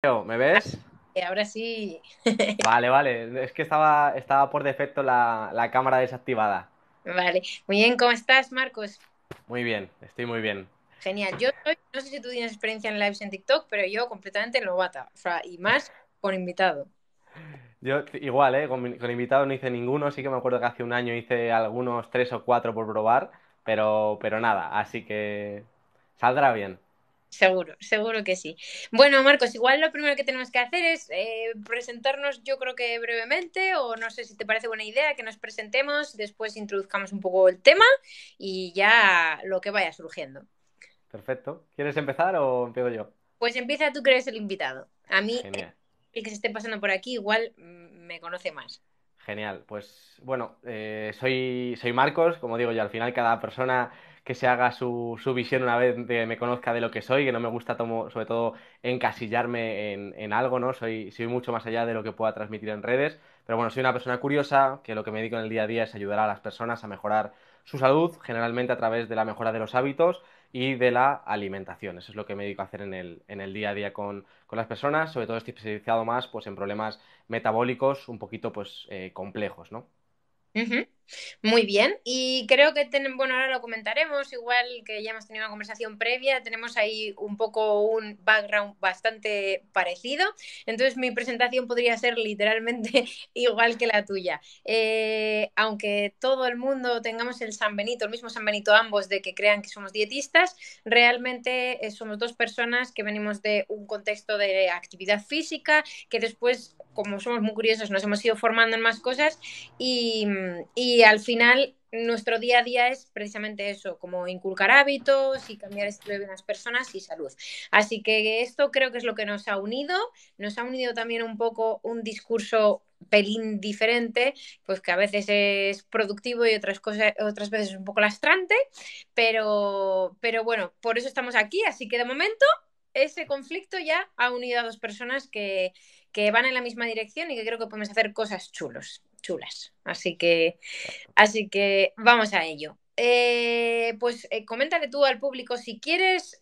¿Me ves? Ahora sí. Vale, vale. Es que estaba por defecto la cámara desactivada. Vale. Muy bien, ¿cómo estás, Marcos? Muy bien, estoy muy bien. Genial. No sé si tú tienes experiencia en lives en TikTok, pero yo completamente novata. O sea, y más con invitado. Yo igual, ¿eh? Con invitados no hice ninguno, sí que me acuerdo que hace un año hice algunos tres o cuatro por probar, pero nada, así que saldrá bien. Seguro, seguro que sí. Bueno, Marcos, igual lo primero que tenemos que hacer es presentarnos, yo creo que brevemente, o no sé si te parece buena idea que nos presentemos, después introduzcamos un poco el tema y ya lo que vaya surgiendo. Perfecto. ¿Quieres empezar o empiezo yo? Pues empieza tú que eres el invitado. A mí, Genial. el que se esté pasando por aquí, igual me conoce más. Genial, pues bueno, soy Marcos, como digo yo, al final cada persona que se haga su visión una vez me conozca de lo que soy, que no me gusta sobre todo encasillarme en algo, ¿no? Soy mucho más allá de lo que pueda transmitir en redes, pero bueno, soy una persona curiosa, que lo que me dedico en el día a día es ayudar a las personas a mejorar su salud, generalmente a través de la mejora de los hábitos y de la alimentación. Eso es lo que me dedico a hacer en el día a día con las personas, sobre todo estoy especializado más pues, en problemas metabólicos un poquito pues complejos, ¿no? Ujú. Muy bien, y creo que bueno, ahora lo comentaremos, igual que ya hemos tenido una conversación previa, tenemos ahí un poco un background bastante parecido, entonces mi presentación podría ser literalmente igual que la tuya. Aunque todo el mundo tengamos el San Benito, el mismo San Benito ambos, de que crean que somos dietistas, realmente somos dos personas que venimos de un contexto de actividad física, que después, como somos muy curiosos, nos hemos ido formando en más cosas y, y al final nuestro día a día es precisamente eso, como inculcar hábitos y cambiar el estilo de vida de las personas y salud. Así que esto creo que es lo que nos ha unido también un poco un discurso pelín diferente, pues que a veces es productivo y otras cosas, otras veces es un poco lastrante, pero bueno, por eso estamos aquí, así que de momento ese conflicto ya ha unido a dos personas que van en la misma dirección y que creo que podemos hacer cosas chulas. Así que vamos a ello. Coméntale tú al público si quieres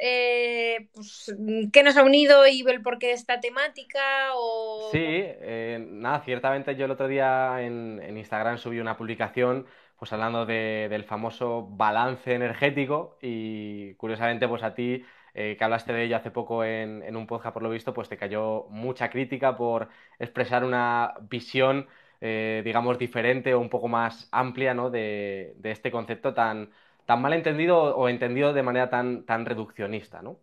pues, qué nos ha unido y el porqué de esta temática Sí, o... nada, ciertamente yo el otro día en Instagram subí una publicación pues hablando del famoso balance energético y curiosamente pues a ti que hablaste de ello hace poco en un podcast por lo visto pues te cayó mucha crítica por expresar una visión digamos diferente o un poco más amplia, ¿no? de este concepto tan mal entendido o entendido de manera tan reduccionista, ¿no?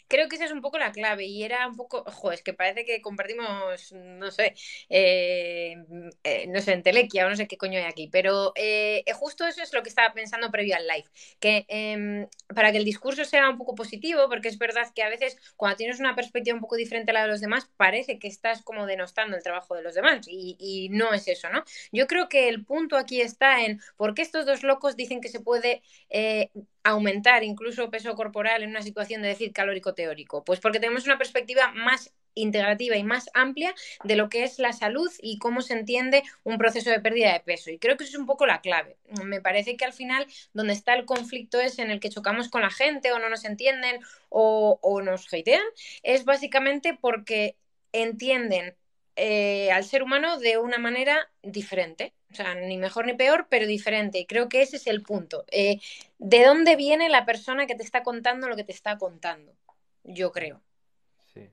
Creo que esa es un poco la clave y era un poco, ojo, es que parece que compartimos, no sé, entelequia o no sé qué coño hay aquí, pero justo eso es lo que estaba pensando previo al live, que para que el discurso sea un poco positivo, porque es verdad que a veces cuando tienes una perspectiva un poco diferente a la de los demás, parece que estás como denostando el trabajo de los demás y no es eso, ¿no? Yo creo que el punto aquí está en por qué estos dos locos dicen que se puede aumentar incluso peso corporal en una situación de déficit calórico teórico? Pues porque tenemos una perspectiva más integrativa y más amplia de lo que es la salud y cómo se entiende un proceso de pérdida de peso. Y creo que eso es un poco la clave. Me parece que al final donde está el conflicto es en el que chocamos con la gente o no nos entienden o nos hatean, es básicamente porque entienden al ser humano de una manera diferente. O sea, ni mejor ni peor, pero diferente. Y creo que ese es el punto. ¿De dónde viene la persona que te está contando lo que te está contando? Yo creo. Sí.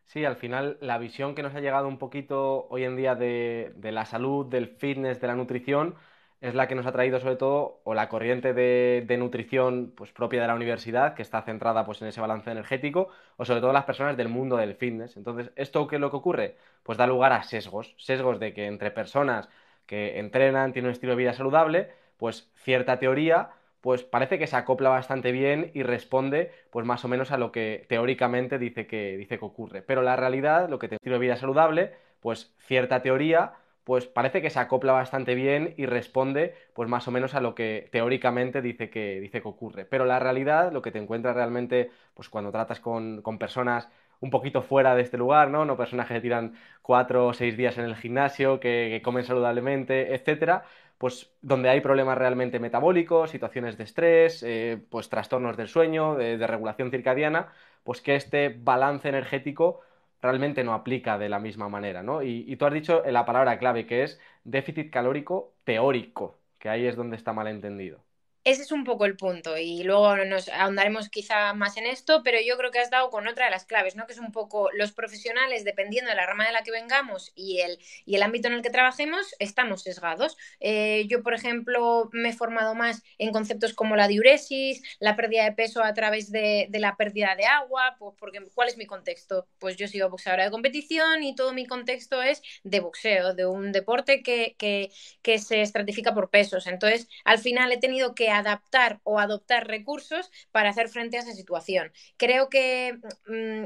Sí, al final la visión que nos ha llegado un poquito hoy en día de la salud, del fitness, de la nutrición, es la que nos ha traído sobre todo, o la corriente de nutrición pues, propia de la universidad, que está centrada pues, en ese balance energético, o sobre todo las personas del mundo del fitness. Entonces, ¿esto qué es lo que ocurre? Pues da lugar a sesgos, sesgos de que entre personas que entrenan, tienen un estilo de vida saludable, pues cierta teoría pues parece que se acopla bastante bien y responde pues más o menos a lo que teóricamente dice que ocurre. Pero la realidad, lo que te estilo de vida saludable, pues cierta teoría, pues parece que se acopla bastante bien y responde pues más o menos a lo que teóricamente dice que ocurre. Pero la realidad, lo que te encuentras realmente, pues cuando tratas con personas un poquito fuera de este lugar, ¿no? No personas que se tiran 4 o 6 días en el gimnasio, que comen saludablemente, etcétera, pues donde hay problemas realmente metabólicos, situaciones de estrés, pues trastornos del sueño, de regulación circadiana, pues que este balance energético realmente no aplica de la misma manera, ¿no? Y tú has dicho la palabra clave, que es déficit calórico teórico, que ahí es donde está mal entendido. Ese es un poco el punto y luego nos ahondaremos quizá más en esto, pero yo creo que has dado con otra de las claves, ¿no? Que es un poco los profesionales, dependiendo de la rama de la que vengamos y el ámbito en el que trabajemos, estamos sesgados. Yo, por ejemplo, me he formado más en conceptos como la diuresis, la pérdida de peso a través de la pérdida de agua, pues porque ¿cuál es mi contexto? Pues yo sigo boxeadora de competición y todo mi contexto es de boxeo, de un deporte que se estratifica por pesos. Entonces, al final he tenido que adaptar o adoptar recursos para hacer frente a esa situación. Creo que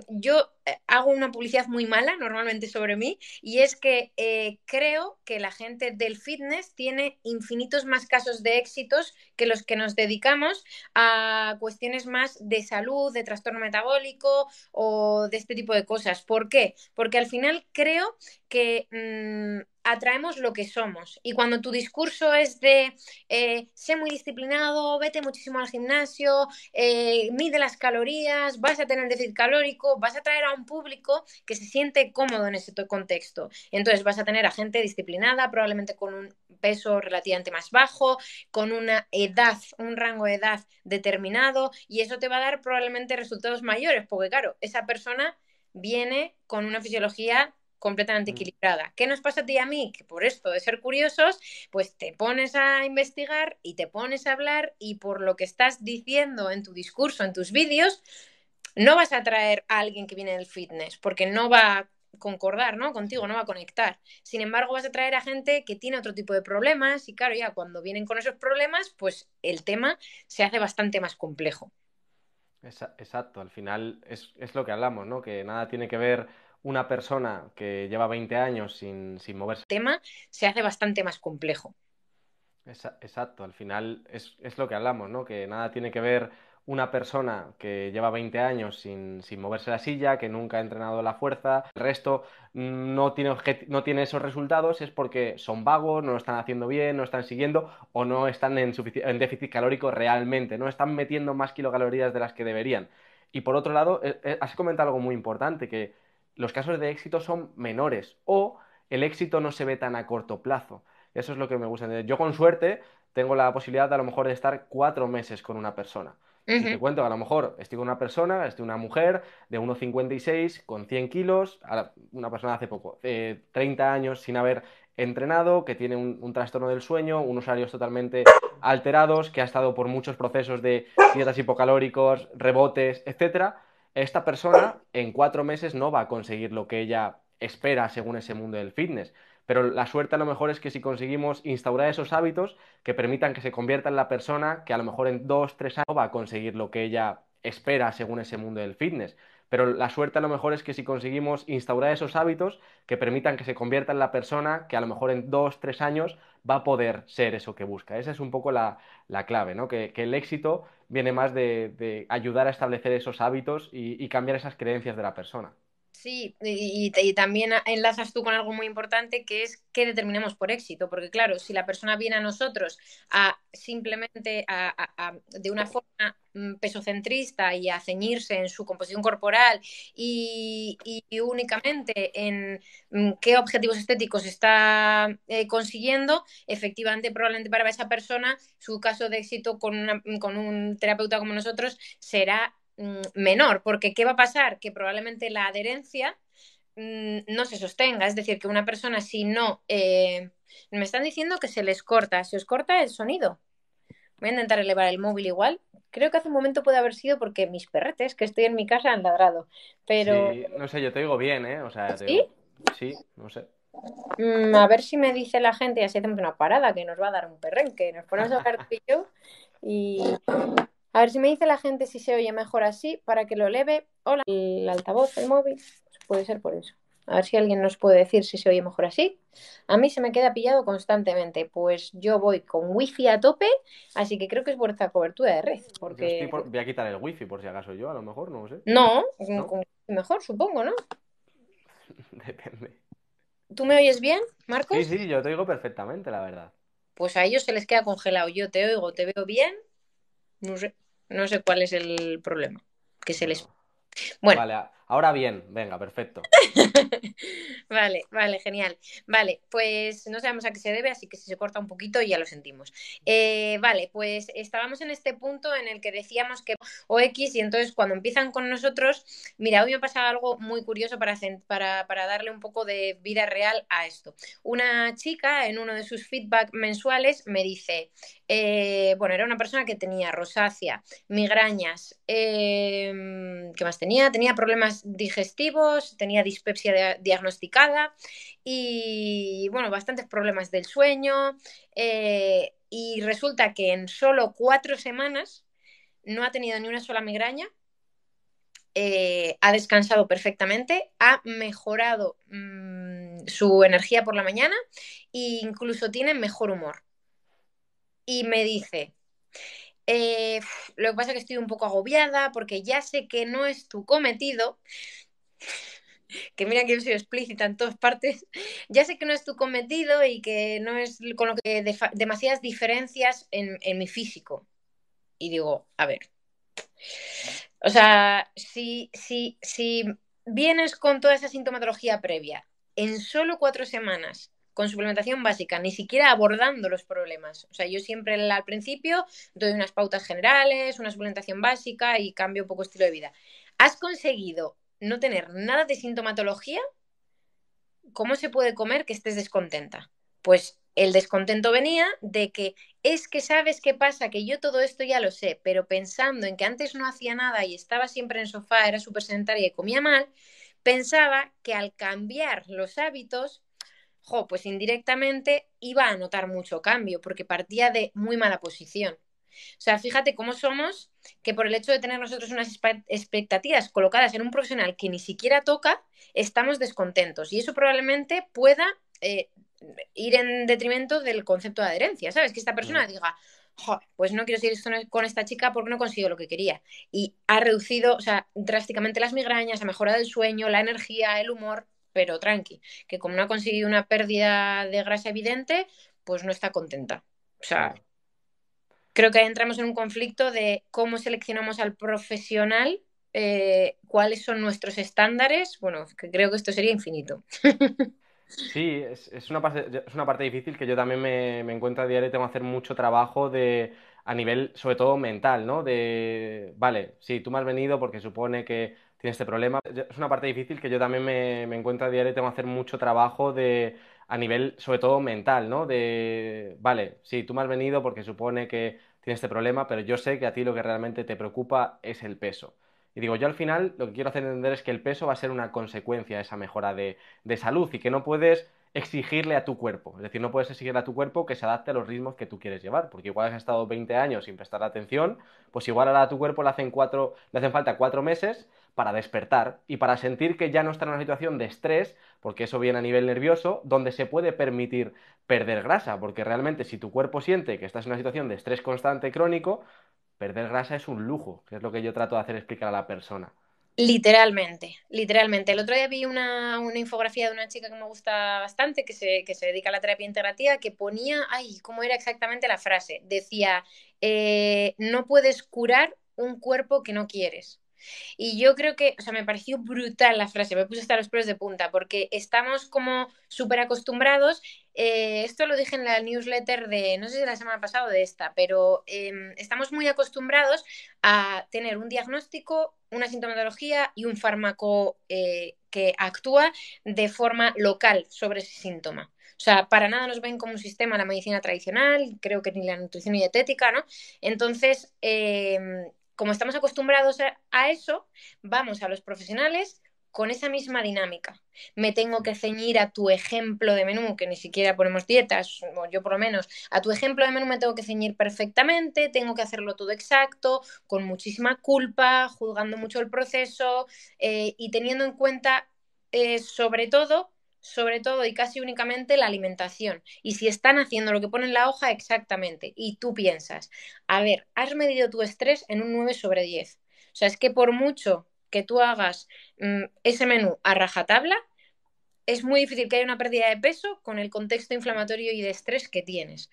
yo hago una publicidad muy mala normalmente sobre mí y es que creo que la gente del fitness tiene infinitos más casos de éxitos que los que nos dedicamos a cuestiones más de salud, de trastorno metabólico o de este tipo de cosas. ¿Por qué? Porque al final creo que atraemos lo que somos. Y cuando tu discurso es de sé muy disciplinado, vete muchísimo al gimnasio, mide las calorías, vas a tener déficit calórico, vas a atraer a un público que se siente cómodo en ese contexto. Entonces vas a tener a gente disciplinada, probablemente con un peso relativamente más bajo, con una edad, un rango de edad determinado, y eso te va a dar probablemente resultados mayores, porque claro, esa persona viene con una fisiología completamente Mm. equilibrada. ¿Qué nos pasa a ti y a mí? Que por esto de ser curiosos, pues te pones a investigar y te pones a hablar y por lo que estás diciendo en tu discurso, en tus vídeos, no vas a atraer a alguien que viene del fitness, porque no va a concordar, ¿no? Contigo, no va a conectar. Sin embargo, vas a traer a gente que tiene otro tipo de problemas y claro, ya cuando vienen con esos problemas, pues el tema se hace bastante más complejo. Exacto, al final es lo que hablamos, ¿no? Que nada tiene que ver una persona que lleva 20 años sin moverse. El tema se hace bastante más complejo. Exacto, al final es lo que hablamos, ¿no? Que nada tiene que ver una persona que lleva 20 años sin moverse la silla, que nunca ha entrenado la fuerza, el resto no tiene esos resultados, es porque son vagos, no lo están haciendo bien, no están siguiendo o no están en déficit calórico realmente, no están metiendo más kilocalorías de las que deberían. Y por otro lado, has comentado algo muy importante, que los casos de éxito son menores o el éxito no se ve tan a corto plazo. Eso es lo que me gusta. Yo con suerte tengo la posibilidad de a lo mejor de estar 4 meses con una persona. Y te Ujú. cuento que a lo mejor estoy con una persona, estoy una mujer de 1,56 con 100 kilos, una persona hace poco, 30 años sin haber entrenado, que tiene un trastorno del sueño, unos horarios totalmente alterados, que ha estado por muchos procesos de dietas hipocalóricos, rebotes, etcétera. Esta persona en 4 meses no va a conseguir lo que ella espera según ese mundo del fitness. Pero la suerte a lo mejor es que si conseguimos instaurar esos hábitos que permitan que se convierta en la persona que a lo mejor en 2, 3 años no va a conseguir lo que ella espera según ese mundo del fitness. Pero la suerte a lo mejor es que si conseguimos instaurar esos hábitos que permitan que se convierta en la persona que a lo mejor en 2, 3 años va a poder ser eso que busca. Esa es un poco la clave, ¿no? Que el éxito viene más de ayudar a establecer esos hábitos y cambiar esas creencias de la persona. Sí, y también enlazas tú con algo muy importante que es qué determinamos por éxito, porque claro, si la persona viene a nosotros a simplemente de una forma pesocentrista y a ceñirse en su composición corporal y únicamente en qué objetivos estéticos está consiguiendo, efectivamente, probablemente para esa persona su caso de éxito con un terapeuta como nosotros será menor, porque ¿qué va a pasar? Que probablemente la adherencia no se sostenga, es decir, que una persona si no... me están diciendo que se les corta, se os corta el sonido. Voy a intentar elevar el móvil igual. Creo que hace un momento puede haber sido porque mis perretes que estoy en mi casa han ladrado. Pero, Sí, no sé, yo te digo bien, ¿eh? O sea, te ¿sí? digo, sí, no sé. A ver si me dice la gente y así hacemos una parada que nos va a dar un perrenque. Nos ponemos a hablar tú y yo y a ver si me dice la gente si se oye mejor así para que lo eleve. Hola, el altavoz, el móvil. Pues puede ser por eso. A ver si alguien nos puede decir si se oye mejor así. A mí se me queda pillado constantemente, pues yo voy con wifi a tope, así que creo que es vuestra cobertura de red, Yo estoy porque voy a quitar el wifi por si acaso yo, a lo mejor, no lo sé. no, ¿No? con mejor supongo, ¿no? Depende. ¿Tú me oyes bien, Sí, Marcos? sí, yo te digo perfectamente, la verdad. Pues a ellos se les queda congelado. Yo te oigo, te veo bien, no sé, no sé cuál es el problema. Que se les... Bueno, Bueno, vale. Ahora bien, venga, perfecto. Vale, vale, genial. Vale, pues no sabemos a qué se debe, así que si se corta un poquito ya lo sentimos. Vale, pues estábamos en este punto en el que decíamos que o X y entonces cuando empiezan con nosotros, mira, hoy me ha pasado algo muy curioso para darle un poco de vida real a esto. Una chica en uno de sus feedback mensuales me dice, bueno, era una persona que tenía rosácea, migrañas, ¿qué más tenía? Tenía problemas digestivos, tenía dispepsia diagnosticada y, bueno, bastantes problemas del sueño. Y resulta que en solo 4 semanas no ha tenido ni una sola migraña, ha descansado perfectamente, ha mejorado su energía por la mañana e incluso tiene mejor humor. Y me dice, eh, lo que pasa es que estoy un poco agobiada porque ya sé que no es tu cometido, que mira que yo soy explícita en todas partes, ya sé que no es tu cometido y que no es con lo que demasiadas diferencias en mi físico. Y digo, a ver, o sea, si vienes con toda esa sintomatología previa en solo 4 semanas, con suplementación básica, ni siquiera abordando los problemas. O sea, yo siempre al principio doy unas pautas generales, una suplementación básica y cambio un poco estilo de vida. Has conseguido no tener nada de sintomatología. ¿Cómo se puede comer que estés descontenta? Pues el descontento venía de que es que sabes qué pasa, que yo todo esto ya lo sé, pero pensando en que antes no hacía nada y estaba siempre en sofá, era súper sedentaria y comía mal, pensaba que al cambiar los hábitos, pues indirectamente iba a notar mucho cambio, porque partía de muy mala posición. O sea, fíjate cómo somos, que por el hecho de tener nosotros unas expectativas colocadas en un profesional que ni siquiera toca, estamos descontentos. Y eso probablemente pueda ir en detrimento del concepto de adherencia, ¿sabes? Que esta Mm. persona diga, pues no quiero seguir con esta chica porque no consigo lo que quería. Y ha reducido, o sea, drásticamente las migrañas, ha mejorado el sueño, la energía, el humor, pero tranqui, que como no ha conseguido una pérdida de grasa evidente, pues no está contenta. O sea, Sí. creo que ahí entramos en un conflicto de cómo seleccionamos al profesional, cuáles son nuestros estándares. Bueno, que creo que esto sería infinito. Sí, es una parte difícil que yo también me encuentro a diario y tengo que hacer mucho trabajo a nivel, sobre todo mental, ¿no? Vale, sí, tú me has venido porque supone que tienes este problema. Es una parte difícil que yo también me encuentro a diario y tengo que hacer mucho trabajo a nivel, sobre todo mental, ¿no? Vale, sí, tú me has venido porque supone que tienes este problema, pero yo sé que a ti lo que realmente te preocupa es el peso. Y digo, yo al final lo que quiero hacer entender es que el peso va a ser una consecuencia de esa mejora de salud y que no puedes exigirle a tu cuerpo. Es decir, no puedes exigirle a tu cuerpo que se adapte a los ritmos que tú quieres llevar, porque igual has estado 20 años sin prestar atención, pues igual ahora a tu cuerpo le hacen falta 4 meses para despertar y para sentir que ya no está en una situación de estrés, porque eso viene a nivel nervioso, donde se puede permitir perder grasa, porque realmente si tu cuerpo siente que estás en una situación de estrés constante crónico, perder grasa es un lujo, que es lo que yo trato de hacer explicar a la persona. Literalmente, literalmente. El otro día vi una infografía de una chica que me gusta bastante, que se dedica a la terapia integrativa, que ponía, ay, ¿cómo era exactamente la frase? Decía, no puedes curar un cuerpo que no quieres. Y yo creo que, o sea, me pareció brutal la frase, me puse hasta los pelos de punta, porque estamos como súper acostumbrados. Esto lo dije en la newsletter de, no sé si la semana pasada o de esta, pero estamos muy acostumbrados a tener un diagnóstico, una sintomatología y un fármaco que actúa de forma local sobre ese síntoma. O sea, para nada nos ven como un sistema la medicina tradicional, creo que ni la nutrición y dietética, ¿no? Entonces, como estamos acostumbrados a eso, vamos a los profesionales con esa misma dinámica. Me tengo que ceñir a tu ejemplo de menú, que ni siquiera ponemos dietas, o yo por lo menos, a tu ejemplo de menú me tengo que ceñir perfectamente, tengo que hacerlo todo exacto, con muchísima culpa, juzgando mucho el proceso y teniendo en cuenta sobre todo y casi únicamente la alimentación. Y si están haciendo lo que pone en la hoja exactamente y tú piensas, a ver, has medido tu estrés en un 9/10. O sea, es que por mucho que tú hagas ese menú a rajatabla, es muy difícil que haya una pérdida de peso con el contexto inflamatorio y de estrés que tienes.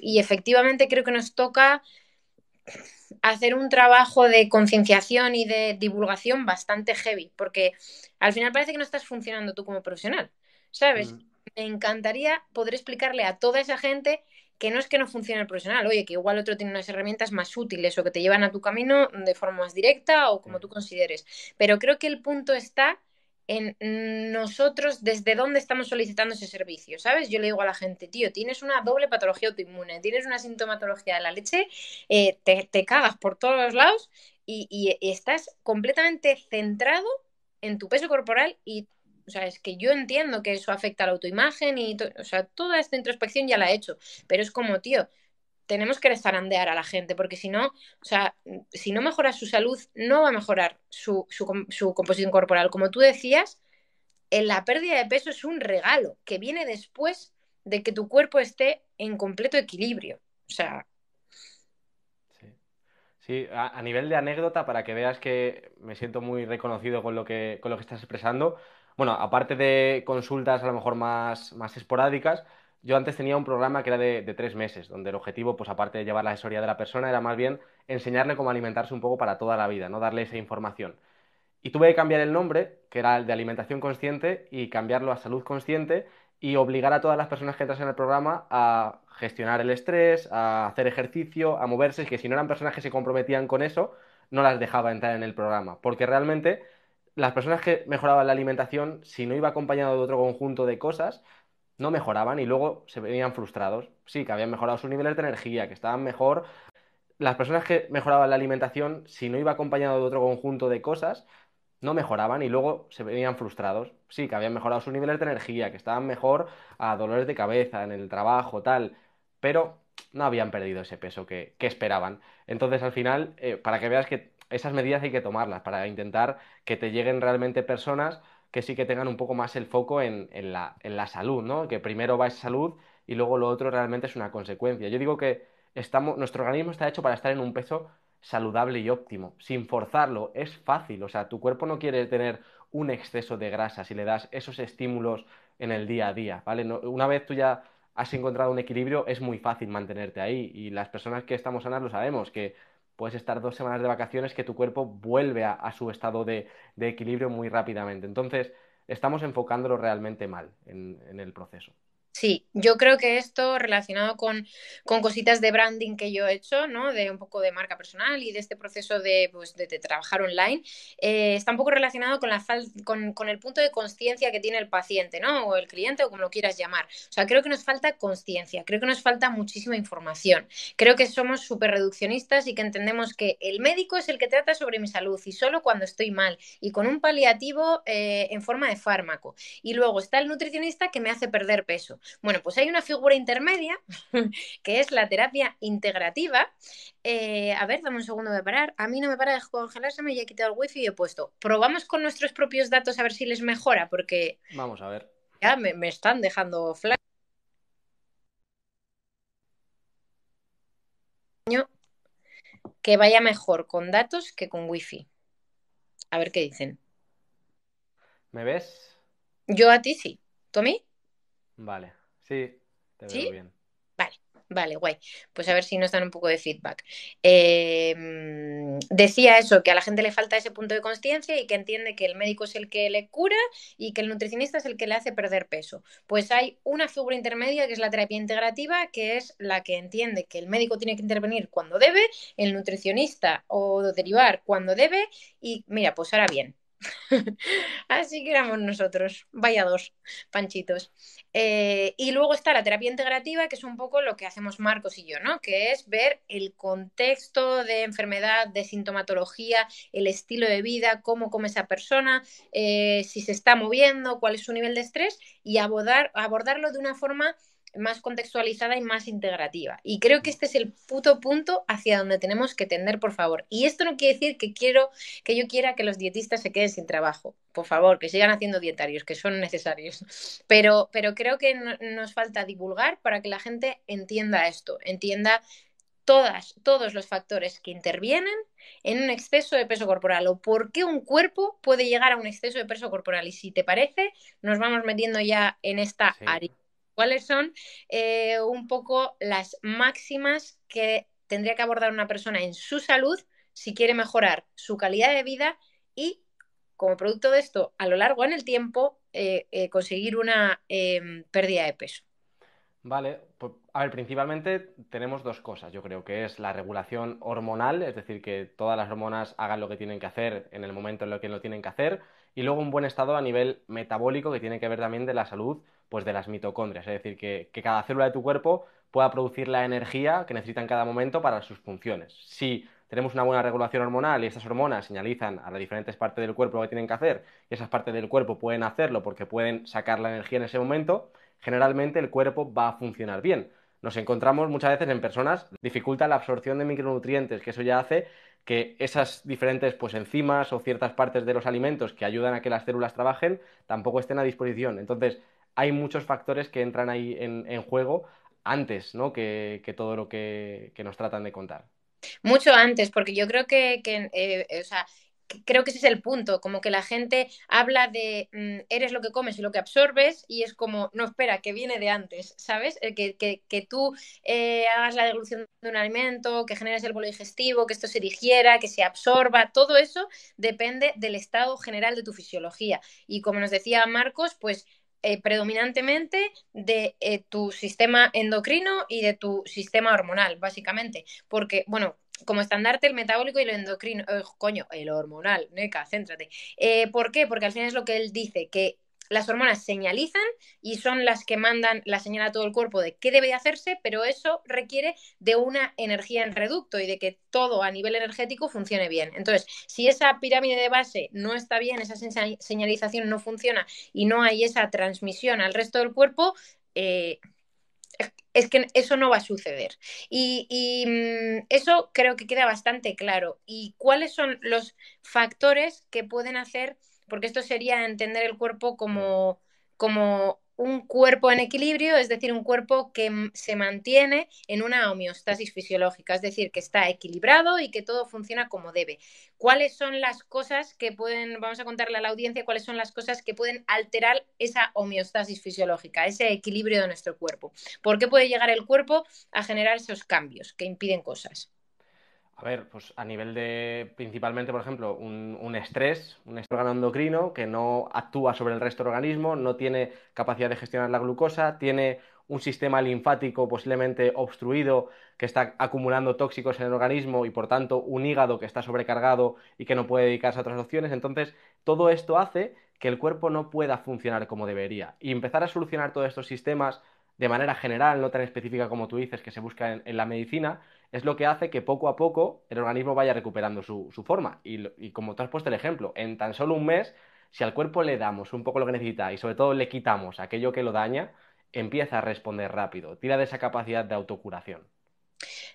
Y efectivamente creo que nos toca hacer un trabajo de concienciación y de divulgación bastante heavy, porque al final parece que no estás funcionando tú como profesional, ¿sabes? Mm, Me encantaría poder explicarle a toda esa gente que no es que no funcione el profesional, oye, que igual otro tiene unas herramientas más útiles o que te llevan a tu camino de forma más directa o sí, como tú consideres. Pero creo que el punto está en nosotros desde dónde estamos solicitando ese servicio, ¿sabes? Yo le digo a la gente, tío, tienes una doble patología autoinmune, tienes una sintomatología de la leche, te cagas por todos los lados y estás completamente centrado en tu peso corporal y, o sea, es que yo entiendo que eso afecta a la autoimagen y, o sea, toda esta introspección ya la he hecho, pero es como, tío, tenemos que zarandear a la gente, porque si no, o sea, si no mejora su salud, no va a mejorar su composición corporal. Como tú decías, la pérdida de peso es un regalo que viene después de que tu cuerpo esté en completo equilibrio. O sea, sí. Sí, a nivel de anécdota, para que veas que me siento muy reconocido con lo que estás expresando. Bueno, aparte de consultas a lo mejor más esporádicas, yo antes tenía un programa que era de 3 meses, donde el objetivo, pues aparte de llevar la asesoría de la persona, era más bien enseñarle cómo alimentarse un poco para toda la vida, no darle esa información. Y tuve que cambiar el nombre, que era el de alimentación consciente, y cambiarlo a salud consciente y obligar a todas las personas que entras en el programa a gestionar el estrés, a hacer ejercicio, a moverse, que si no eran personas que se comprometían con eso, no las dejaba entrar en el programa. Porque realmente las personas que mejoraban la alimentación, si no iba acompañado de otro conjunto de cosas, no mejoraban y luego se venían frustrados. Sí, que habían mejorado sus niveles de energía, que estaban mejor. Las personas que mejoraban la alimentación, si no iba acompañado de otro conjunto de cosas, no mejoraban y luego se venían frustrados. Sí, que habían mejorado sus niveles de energía, que estaban mejor a dolores de cabeza, en el trabajo, tal, pero no habían perdido ese peso que esperaban. Entonces, al final, para que veas que esas medidas hay que tomarlas, para intentar que te lleguen realmente personas que sí que tengan un poco más el foco en la salud, ¿no? Que primero va esa salud y luego lo otro realmente es una consecuencia. Yo digo que nuestro organismo está hecho para estar en un peso saludable y óptimo, sin forzarlo, es fácil, o sea, tu cuerpo no quiere tener un exceso de grasa si le das esos estímulos en el día a día, ¿vale? Una vez tú ya has encontrado un equilibrio, es muy fácil mantenerte ahí y las personas que estamos sanas lo sabemos, que puedes estar 2 semanas de vacaciones que tu cuerpo vuelve a su estado de equilibrio muy rápidamente. Entonces, estamos enfocándolo realmente mal en el proceso. sí, yo creo que esto relacionado con cositas de branding que yo he hecho, ¿no? De un poco de marca personal y de este proceso de, pues, de trabajar online, está un poco relacionado con, con el punto de conciencia que tiene el paciente, ¿no? O el cliente o como lo quieras llamar. O sea, creo que nos falta conciencia, creo que nos falta muchísima información. Creo que somos súper reduccionistas y que entendemos que el médico es el que trata sobre mi salud y solo cuando estoy mal y con un paliativo en forma de fármaco. Y luego está el nutricionista que me hace perder peso. Bueno, pues hay una figura intermedia que es la terapia integrativa. A ver, dame un segundo de parar. A mí no me para de congelarse, me ya he quitado el wifi y he puesto. Probamos con nuestros propios datos a ver si les mejora, porque Vamos a ver. ya me están dejando flash. Que vaya mejor con datos que con wifi. A ver qué dicen. ¿Me ves? Yo a ti sí. ¿Tú a mí? Vale, sí, te veo ¿Sí? bien. Vale, vale, guay. Pues a ver si nos dan un poco de feedback. Decía eso, que a la gente le falta ese punto de conciencia y que entiende que el médico es el que le cura y que el nutricionista es el que le hace perder peso. Pues hay una figura intermedia que es la terapia integrativa, que es la que entiende que el médico tiene que intervenir cuando debe, el nutricionista o derivar cuando debe y mira, pues ahora bien. Así que éramos nosotros, vaya dos, panchitos. Y luego está la terapia integrativa, que es un poco lo que hacemos Marcos y yo, ¿no? Que es ver el contexto de enfermedad, de sintomatología, el estilo de vida, cómo come esa persona, si se está moviendo, cuál es su nivel de estrés y abordarlo de una forma más contextualizada y más integrativa. Y creo que este es el puto punto hacia donde tenemos que tender, por favor. Y esto no quiere decir que yo quiera que los dietistas se queden sin trabajo. Por favor, que sigan haciendo dietarios, que son necesarios. Pero creo que nos falta divulgar para que la gente entienda esto, entienda todos los factores que intervienen en un exceso de peso corporal o por qué un cuerpo puede llegar a un exceso de peso corporal. Y si te parece, nos vamos metiendo ya en esta Sí. área. ¿Cuáles son un poco las máximas que tendría que abordar una persona en su salud si quiere mejorar su calidad de vida y, como producto de esto, a lo largo en el tiempo, conseguir una pérdida de peso. Vale, pues a ver, principalmente tenemos dos cosas, yo creo que es la regulación hormonal, es decir, que todas las hormonas hagan lo que tienen que hacer en el momento en lo que lo tienen que hacer, y luego un buen estado a nivel metabólico que tiene que ver también de la salud, pues de las mitocondrias, es decir, que cada célula de tu cuerpo pueda producir la energía que necesita en cada momento para sus funciones. Si tenemos una buena regulación hormonal y estas hormonas señalizan a las diferentes partes del cuerpo lo que tienen que hacer, y esas partes del cuerpo pueden hacerlo porque pueden sacar la energía en ese momento, generalmente el cuerpo va a funcionar bien. Nos encontramos muchas veces en personas, dificulta la absorción de micronutrientes, que eso ya hace que esas diferentes pues, enzimas o ciertas partes de los alimentos que ayudan a que las células trabajen tampoco estén a disposición. Entonces, hay muchos factores que entran ahí en juego antes, ¿no? que todo lo que nos tratan de contar. Mucho antes, porque yo creo o sea, creo que ese es el punto, como que la gente habla de eres lo que comes y lo que absorbes y es como, no, espera, que viene de antes, ¿sabes? Que tú hagas la deglución de un alimento, que generes el bolo digestivo, que esto se digiera, que se absorba, todo eso depende del estado general de tu fisiología. Y como nos decía Marcos, pues predominantemente de tu sistema endocrino y de tu sistema hormonal, básicamente. Porque, bueno, como estandarte el metabólico y el endocrino, coño, el hormonal, Neca, céntrate. ¿Por qué? Porque al final es lo que él dice, que las hormonas señalizan y son las que mandan la señal a todo el cuerpo de qué debe hacerse, pero eso requiere de una energía en reducto y de que todo a nivel energético funcione bien. Entonces, si esa pirámide de base no está bien, esa señalización no funciona y no hay esa transmisión al resto del cuerpo, es que eso no va a suceder. Eso creo que queda bastante claro. ¿Y cuáles son los factores que pueden hacer? Porque esto sería entender el cuerpo como un cuerpo en equilibrio, es decir, un cuerpo que se mantiene en una homeostasis fisiológica, es decir, que está equilibrado y que todo funciona como debe. ¿Cuáles son las cosas que pueden, vamos a contarle a la audiencia, cuáles son las cosas que pueden alterar esa homeostasis fisiológica, ese equilibrio de nuestro cuerpo? ¿Por qué puede llegar el cuerpo a generar esos cambios que impiden cosas? A ver, pues a nivel de, principalmente, por ejemplo, un estrés, un órgano endocrino que no actúa sobre el resto del organismo, no tiene capacidad de gestionar la glucosa, tiene un sistema linfático posiblemente obstruido que está acumulando tóxicos en el organismo y por tanto un hígado que está sobrecargado y que no puede dedicarse a otras opciones. Entonces, todo esto hace que el cuerpo no pueda funcionar como debería. Y empezar a solucionar todos estos sistemas de manera general, no tan específica como tú dices, que se busca en la medicina, es lo que hace que poco a poco el organismo vaya recuperando su forma. Y como tú has puesto el ejemplo, en tan solo un mes, si al cuerpo le damos un poco lo que necesita y sobre todo le quitamos aquello que lo daña, empieza a responder rápido, tira de esa capacidad de autocuración.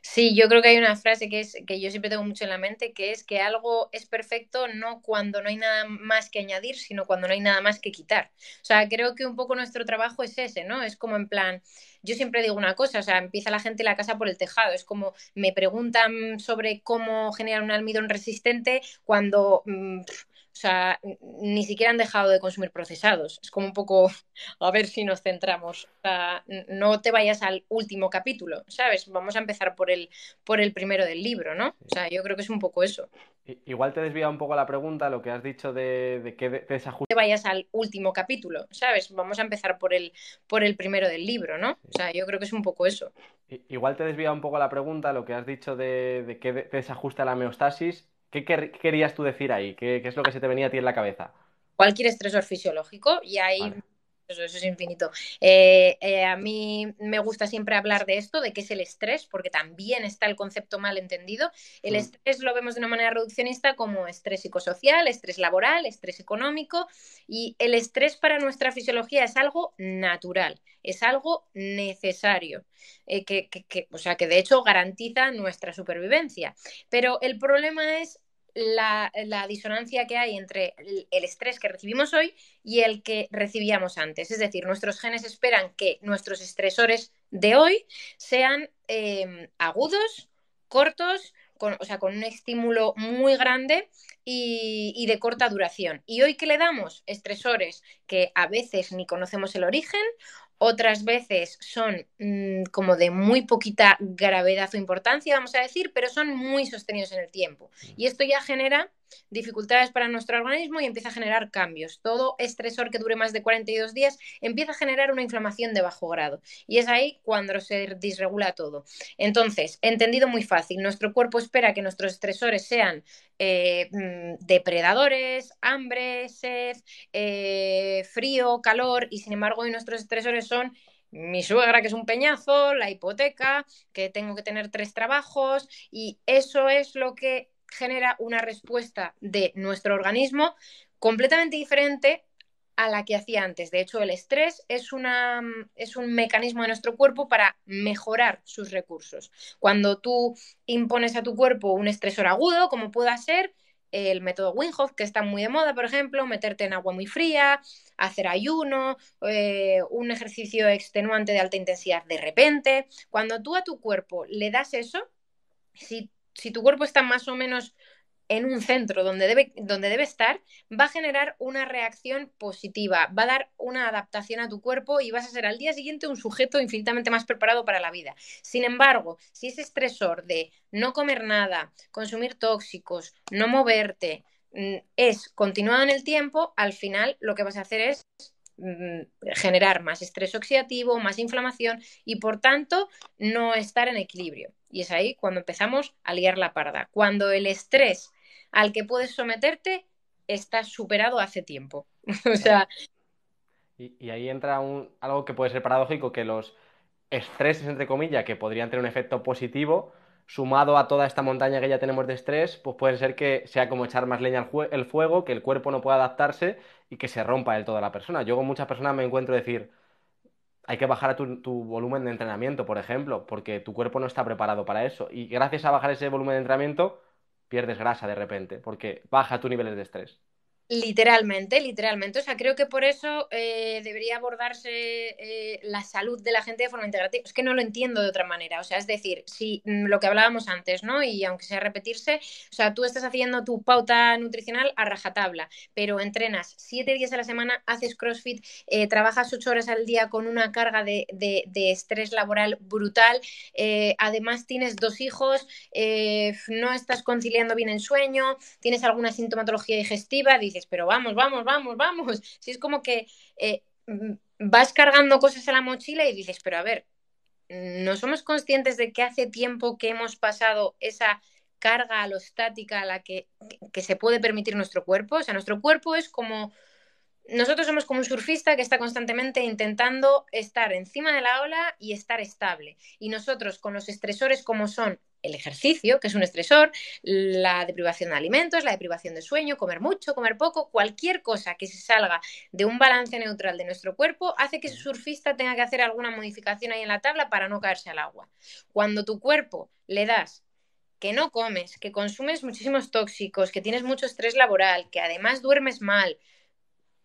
Sí, yo creo que hay una frase que yo siempre tengo mucho en la mente, que es que algo es perfecto no cuando no hay nada más que añadir, sino cuando no hay nada más que quitar. O sea, creo que un poco nuestro trabajo es ese, ¿no? Es como en plan, yo siempre digo una cosa, o sea, empieza la gente la casa por el tejado, es como me preguntan sobre cómo generar un almidón resistente cuando o sea, ni siquiera han dejado de consumir procesados. Es como un poco, a ver si nos centramos. O sea, no te vayas al último capítulo, ¿sabes? Vamos a empezar por el primero del libro, ¿no? O sea, yo creo que es un poco eso. Igual te desvía un poco la pregunta, lo que has dicho de qué desajuste. Te vayas al último capítulo, ¿sabes? Vamos a empezar por el primero del libro, ¿no? O sea, yo creo que es un poco eso. Igual te desvía un poco la pregunta, lo que has dicho de qué desajusta la homeostasis. ¿Qué querías tú decir ahí? ¿Qué es lo que se te venía a ti en la cabeza? Cualquier estresor fisiológico y hay Vale. eso es infinito. A mí me gusta siempre hablar de esto, de qué es el estrés, porque también está el concepto mal entendido. El Mm. estrés lo vemos de una manera reduccionista como estrés psicosocial, estrés laboral, estrés económico, y el estrés para nuestra fisiología es algo natural, es algo necesario, o sea, que de hecho garantiza nuestra supervivencia. Pero el problema es la disonancia que hay entre el estrés que recibimos hoy y el que recibíamos antes. Es decir, nuestros genes esperan que nuestros estresores de hoy sean agudos, cortos, o sea, con un estímulo muy grande y de corta duración. Y hoy que le damos estresores que a veces ni conocemos el origen otras veces son como de muy poquita gravedad o importancia, vamos a decir, pero son muy sostenidos en el tiempo. Y esto ya genera dificultades para nuestro organismo y empieza a generar cambios. Todo estresor que dure más de 42 días empieza a generar una inflamación de bajo grado. Y es ahí cuando se disregula todo. Entonces, entendido muy fácil, nuestro cuerpo espera que nuestros estresores sean depredadores, hambre, sed, frío, calor, y sin embargo hoy nuestros estresores son mi suegra, que es un peñazo, la hipoteca, que tengo que tener 3 trabajos, y eso es lo que genera una respuesta de nuestro organismo completamente diferente a la que hacía antes. De hecho, el estrés es un mecanismo de nuestro cuerpo para mejorar sus recursos. Cuando tú impones a tu cuerpo un estresor agudo, como pueda ser el método Wim Hof, que está muy de moda, por ejemplo, meterte en agua muy fría, hacer ayuno, un ejercicio extenuante de alta intensidad de repente. Cuando tú a tu cuerpo le das eso, si tu cuerpo está más o menos en un centro donde debe estar, va a generar una reacción positiva, va a dar una adaptación a tu cuerpo y vas a ser al día siguiente un sujeto infinitamente más preparado para la vida. Sin embargo, si ese estresor de no comer nada, consumir tóxicos, no moverte, es continuado en el tiempo, al final lo que vas a hacer es generar más estrés oxidativo, más inflamación y por tanto no estar en equilibrio. Y es ahí cuando empezamos a liar la parda. Cuando el estrés al que puedes someterte está superado hace tiempo. O Claro. sea, Y ahí entra algo que puede ser paradójico, que los estreses, entre comillas, que podrían tener un efecto positivo, sumado a toda esta montaña que ya tenemos de estrés, pues puede ser que sea como echar más leña el fuego, que el cuerpo no pueda adaptarse y que se rompa del todo la persona. Yo con muchas personas me encuentro decir, hay que bajar a tu volumen de entrenamiento, por ejemplo, porque tu cuerpo no está preparado para eso. Y gracias a bajar ese volumen de entrenamiento, pierdes grasa de repente, porque baja tus niveles de estrés. literalmente, literalmente. O sea, creo que por eso debería abordarse la salud de la gente de forma integrativa. Es que no lo entiendo de otra manera. O sea, es decir, si lo que hablábamos antes, ¿no? Y aunque sea repetirse, o sea, tú estás haciendo tu pauta nutricional a rajatabla, pero entrenas 7 días a la semana, haces CrossFit, trabajas 8 horas al día con una carga de estrés laboral brutal, además tienes 2 hijos, no estás conciliando bien el sueño, tienes alguna sintomatología digestiva, dices, pero vamos, vamos, vamos, vamos. Si es como que vas cargando cosas a la mochila y dices, pero a ver, no somos conscientes de que hace tiempo que hemos pasado esa carga alostática a la que se puede permitir nuestro cuerpo. O sea, nuestro cuerpo es como nosotros somos como un surfista que está constantemente intentando estar encima de la ola y estar estable. Y nosotros con los estresores como son el ejercicio, que es un estresor, la deprivación de alimentos, la deprivación de sueño, comer mucho, comer poco, cualquier cosa que se salga de un balance neutral de nuestro cuerpo hace que ese surfista tenga que hacer alguna modificación ahí en la tabla para no caerse al agua. Cuando tu cuerpo le das que no comes, que consumes muchísimos tóxicos, que tienes mucho estrés laboral, que además duermes mal,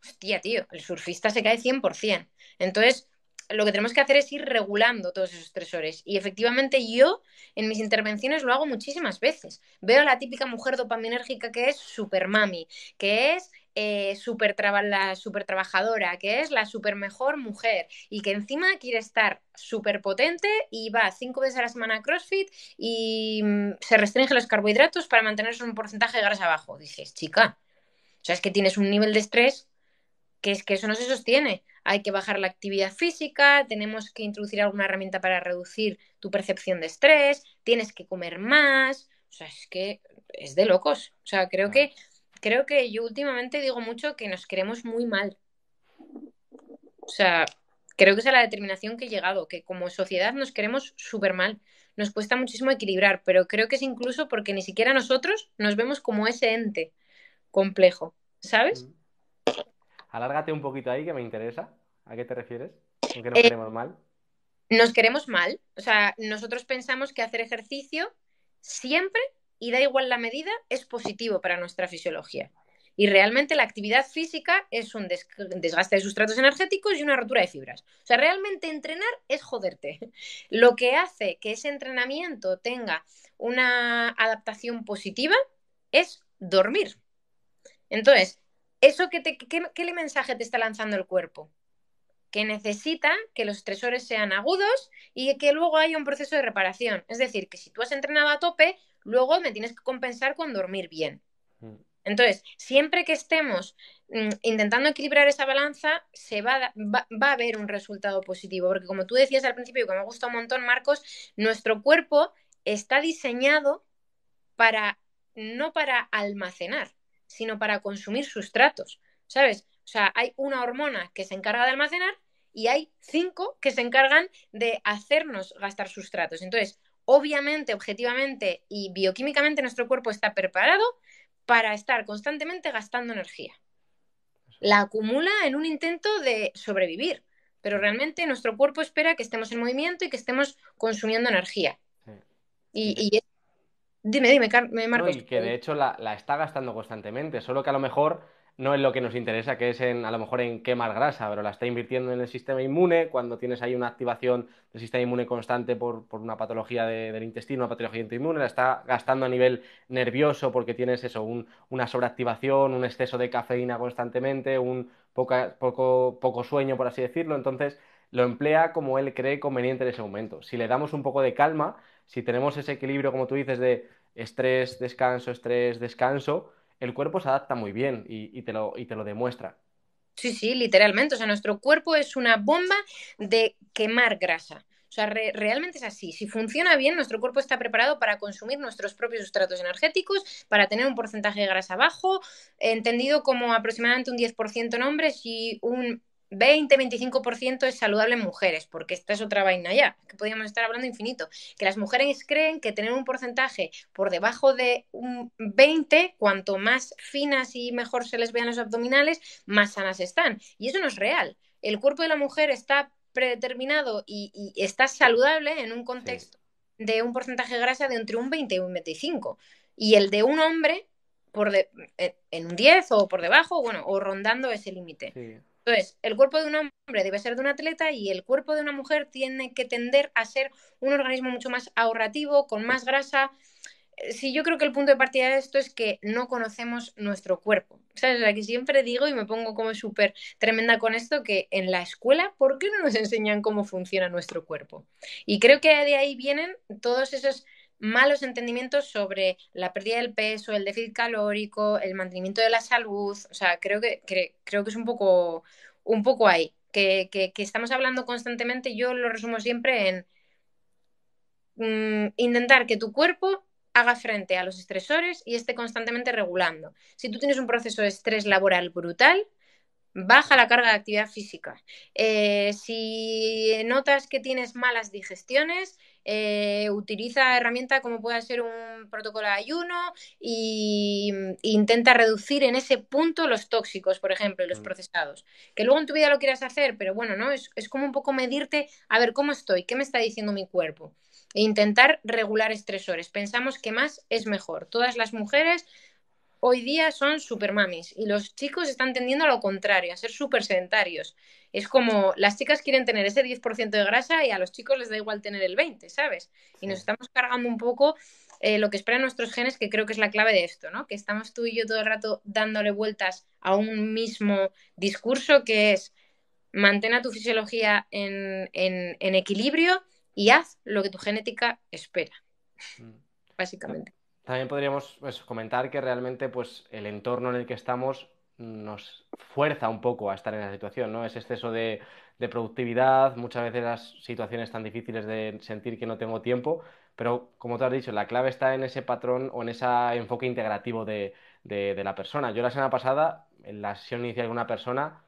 hostia, tío, el surfista se cae 100%. Entonces, lo que tenemos que hacer es ir regulando todos esos estresores. Y efectivamente yo en mis intervenciones lo hago muchísimas veces. Veo a la típica mujer dopaminérgica que es super mami, que es la super trabajadora, que es la super mejor mujer y que encima quiere estar súper potente y va 5 veces a la semana a CrossFit y se restringe los carbohidratos para mantenerse un porcentaje de grasa bajo. Dices, chica, o sea, es que tienes un nivel de estrés que es que eso no se sostiene. Hay que bajar la actividad física, tenemos que introducir alguna herramienta para reducir tu percepción de estrés, tienes que comer más. O sea, es que es de locos. O sea, Claro. creo que yo últimamente digo mucho que nos queremos muy mal. O sea, creo que esa es la determinación que he llegado, que como sociedad nos queremos súper mal. Nos cuesta muchísimo equilibrar, pero creo que es incluso porque ni siquiera nosotros nos vemos como ese ente complejo, ¿sabes? Mm. Alárgate un poquito ahí que me interesa. ¿A qué te refieres? ¿Con que nos Eh, queremos mal? Nos queremos mal. O sea, nosotros pensamos que hacer ejercicio siempre, y da igual la medida, es positivo para nuestra fisiología. Y realmente la actividad física es un desgaste de sustratos energéticos y una rotura de fibras. O sea, realmente entrenar es joderte. Lo que hace que ese entrenamiento tenga una adaptación positiva es dormir. Entonces, ¿eso qué mensaje te está lanzando el cuerpo? que necesita que los estresores sean agudos y que luego haya un proceso de reparación. Es decir, que si tú has entrenado a tope, luego me tienes que compensar con dormir bien. Entonces, siempre que estemos intentando equilibrar esa balanza, va a haber un resultado positivo, porque como tú decías al principio, que me gusta un montón, Marcos, nuestro cuerpo está diseñado para, no para almacenar, sino para consumir sustratos, ¿sabes? O sea, hay una hormona que se encarga de almacenar y hay 5 que se encargan de hacernos gastar sustratos. Entonces, obviamente, objetivamente y bioquímicamente nuestro cuerpo está preparado para estar constantemente gastando energía. La acumula en un intento de sobrevivir, pero realmente nuestro cuerpo espera que estemos en movimiento y que estemos consumiendo energía. Sí. Y dime, No, Marcos. y que de hecho la está gastando constantemente, solo que a lo mejor no es lo que nos interesa, que es a lo mejor en quemar grasa, pero la está invirtiendo en el sistema inmune, cuando tienes ahí una activación del sistema inmune constante por una patología del intestino, una patología autoinmune, la está gastando a nivel nervioso porque tienes eso, una sobreactivación, un exceso de cafeína constantemente, poco sueño, por así decirlo, entonces lo emplea como él cree conveniente en ese momento. Si le damos un poco de calma, si tenemos ese equilibrio, como tú dices, de estrés, descanso, el cuerpo se adapta muy bien y te lo demuestra. Sí, sí, literalmente. O sea, nuestro cuerpo es una bomba de quemar grasa. O sea, realmente es así. Si funciona bien, nuestro cuerpo está preparado para consumir nuestros propios sustratos energéticos, para tener un porcentaje de grasa bajo, entendido como aproximadamente un 10% en hombres y un 20-25% es saludable en mujeres, porque esta es otra vaina ya, que podríamos estar hablando infinito. Que las mujeres creen que tener un porcentaje por debajo de un 20, cuanto más finas y mejor se les vean los abdominales, más sanas están. Y eso no es real. El cuerpo de la mujer está predeterminado y está saludable en un Sí, contexto de un porcentaje de grasa de entre un 20 y un 25. Y el de un hombre en un 10 o por debajo, bueno, o rondando ese límite. sí. Entonces, el cuerpo de un hombre debe ser de un atleta y el cuerpo de una mujer tiene que tender a ser un organismo mucho más ahorrativo, con más grasa. Sí, yo creo que el punto de partida de esto es que no conocemos nuestro cuerpo. ¿Sabes? O sea, que siempre digo y me pongo como súper tremenda con esto, que en la escuela, ¿por qué no nos enseñan cómo funciona nuestro cuerpo? Y creo que de ahí vienen todos esos malos entendimientos sobre la pérdida del peso, el déficit calórico, el mantenimiento de la salud. O sea, creo que es un poco ahí. Que estamos hablando constantemente, yo lo resumo siempre en intentar que tu cuerpo haga frente a los estresores y esté constantemente regulando. Si tú tienes un proceso de estrés laboral brutal, baja la carga de actividad física. Si notas que tienes malas digestiones, utiliza herramientas como pueda ser un protocolo de ayuno e intenta reducir en ese punto los tóxicos, por ejemplo, y los Mm. procesados. Que luego en tu vida lo quieras hacer, pero bueno, ¿no? Es como un poco medirte, a ver cómo estoy, qué me está diciendo mi cuerpo. E intentar regular estresores. Pensamos que más es mejor. Todas las mujeres hoy día son super mamis y los chicos están tendiendo a lo contrario, a ser súper sedentarios. Es como las chicas quieren tener ese 10% de grasa y a los chicos les da igual tener el 20%, ¿sabes? Y Sí. nos estamos cargando un poco lo que esperan nuestros genes, que creo que es la clave de esto, ¿no? Que estamos tú y yo todo el rato dándole vueltas a un mismo discurso que es mantén a tu fisiología en equilibrio y haz lo que tu genética espera, Mm. Ta- básicamente. También podríamos pues, comentar que realmente pues, el entorno en el que estamos nos fuerza un poco a estar en la situación, ¿no? Ese exceso de productividad, muchas veces las situaciones tan difíciles de sentir que no tengo tiempo, pero como tú has dicho, la clave está en ese patrón o en ese enfoque integrativo de la persona. Yo la semana pasada, en la sesión inicial de una persona,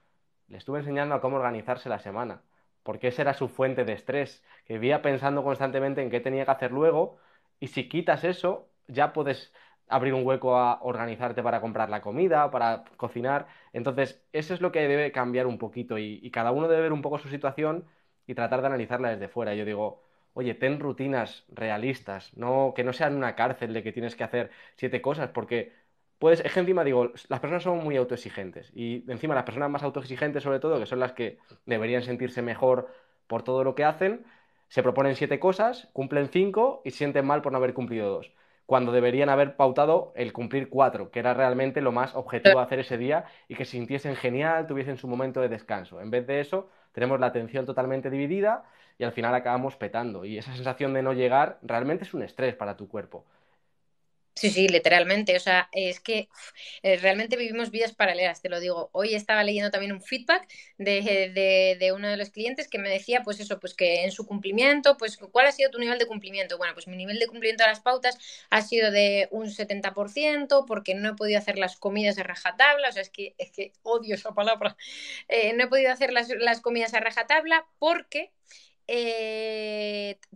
le estuve enseñando a cómo organizarse la semana, porque esa era su fuente de estrés, que vivía pensando constantemente en qué tenía que hacer luego y si quitas eso, ya puedes abrir un hueco a organizarte para comprar la comida, para cocinar. Entonces, eso es lo que debe cambiar un poquito y cada uno debe ver un poco su situación y tratar de analizarla desde fuera. Yo digo, oye, ten rutinas realistas, no, que no sean una cárcel de que tienes que hacer 7 cosas, porque puedes, es que encima digo, las personas son muy autoexigentes y encima las personas más autoexigentes sobre todo, que son las que deberían sentirse mejor por todo lo que hacen, se proponen 7 cosas, cumplen 5 y se sienten mal por no haber cumplido 2. cuando deberían haber pautado el cumplir 4, que era realmente lo más objetivo de hacer ese día y que se sintiesen genial, tuviesen su momento de descanso. En vez de eso, tenemos la atención totalmente dividida y al final acabamos petando. Y esa sensación de no llegar realmente es un estrés para tu cuerpo. Sí, sí, literalmente. O sea, es que realmente vivimos vidas paralelas, te lo digo. Hoy estaba leyendo también un feedback de uno de los clientes que me decía, pues eso, pues que en su cumplimiento, pues ¿cuál ha sido tu nivel de cumplimiento? Bueno, pues mi nivel de cumplimiento de las pautas ha sido de un 70% porque no he podido hacer las comidas a rajatabla. O sea, es que odio esa palabra. No he podido hacer las comidas a rajatabla porque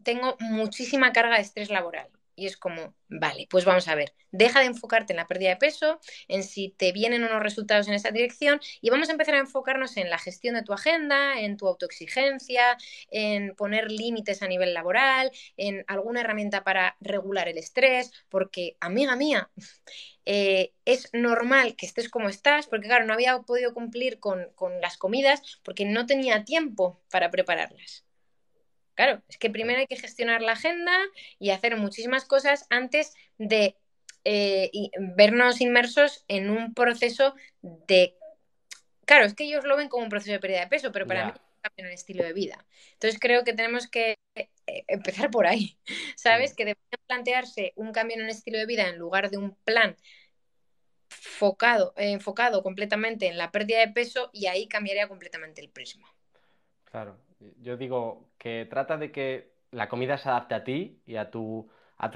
tengo muchísima carga de estrés laboral. Y es como, vale, pues vamos a ver, deja de enfocarte en la pérdida de peso, en si te vienen unos resultados en esa dirección y vamos a empezar a enfocarnos en la gestión de tu agenda, en tu autoexigencia, en poner límites a nivel laboral, en alguna herramienta para regular el estrés, porque, amiga mía, es normal que estés como estás, porque claro, no había podido cumplir con las comidas porque no tenía tiempo para prepararlas. Claro, es que primero hay que gestionar la agenda y hacer muchísimas cosas antes de vernos inmersos en un proceso de... Claro, es que ellos lo ven como un proceso de pérdida de peso, pero para mí es Ya. un cambio en el estilo de vida. Entonces creo que tenemos que empezar por ahí, Mm. ¿sabes? Que deberían plantearse un cambio en el estilo de vida en lugar de un plan enfocado completamente en la pérdida de peso y ahí cambiaría completamente el prisma. Claro, yo digo que trata de que la comida se adapte a ti y a tus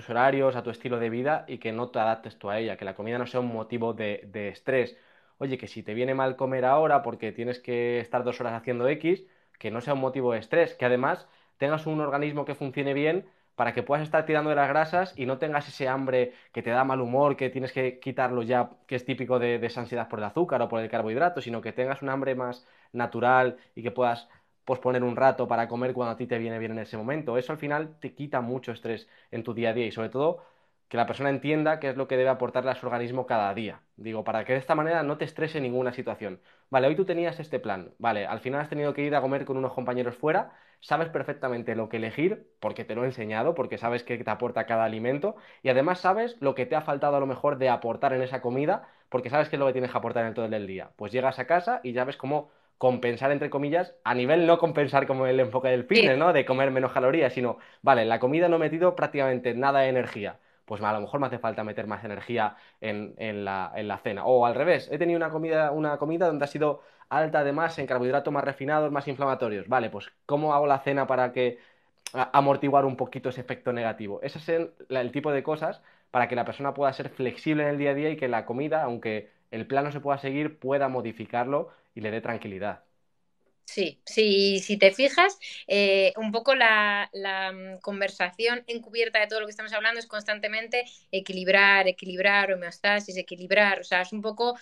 horarios, a tu estilo de vida y que no te adaptes tú a ella, que la comida no sea un motivo de estrés. Oye, que si te viene mal comer ahora porque tienes que estar 2 horas haciendo X, que no sea un motivo de estrés, que además tengas un organismo que funcione bien para que puedas estar tirando de las grasas y no tengas ese hambre que te da mal humor, que tienes que quitarlo ya, que es típico de esa ansiedad por el azúcar o por el carbohidrato, sino que tengas un hambre más natural y que puedas posponer un rato para comer cuando a ti te viene bien en ese momento. Eso al final te quita mucho estrés en tu día a día y sobre todo que la persona entienda qué es lo que debe aportarle a su organismo cada día. Digo, para que de esta manera no te estrese ninguna situación. Vale, hoy tú tenías este plan. Vale, al final has tenido que ir a comer con unos compañeros fuera. Sabes perfectamente lo que elegir porque te lo he enseñado, porque sabes qué te aporta cada alimento y además sabes lo que te ha faltado a lo mejor de aportar en esa comida porque sabes qué es lo que tienes que aportar en todo el día. Pues llegas a casa y ya ves cómo compensar, entre comillas, a nivel no compensar como el enfoque del Sí, fitness, ¿no? De comer menos calorías, sino, vale, la comida no he metido prácticamente nada de energía. Pues a lo mejor me hace falta meter más energía en la cena. O al revés, he tenido una comida donde ha sido alta además en carbohidratos más refinados, más inflamatorios. Vale, pues ¿cómo hago la cena para que amortiguar un poquito ese efecto negativo? Ese es el tipo de cosas para que la persona pueda ser flexible en el día a día y que la comida, aunque el plan no se pueda seguir, pueda modificarlo y le dé tranquilidad. sí, sí, si te fijas, un poco la conversación encubierta de todo lo que estamos hablando es constantemente equilibrar, equilibrar, homeostasis, equilibrar. O sea, es un poco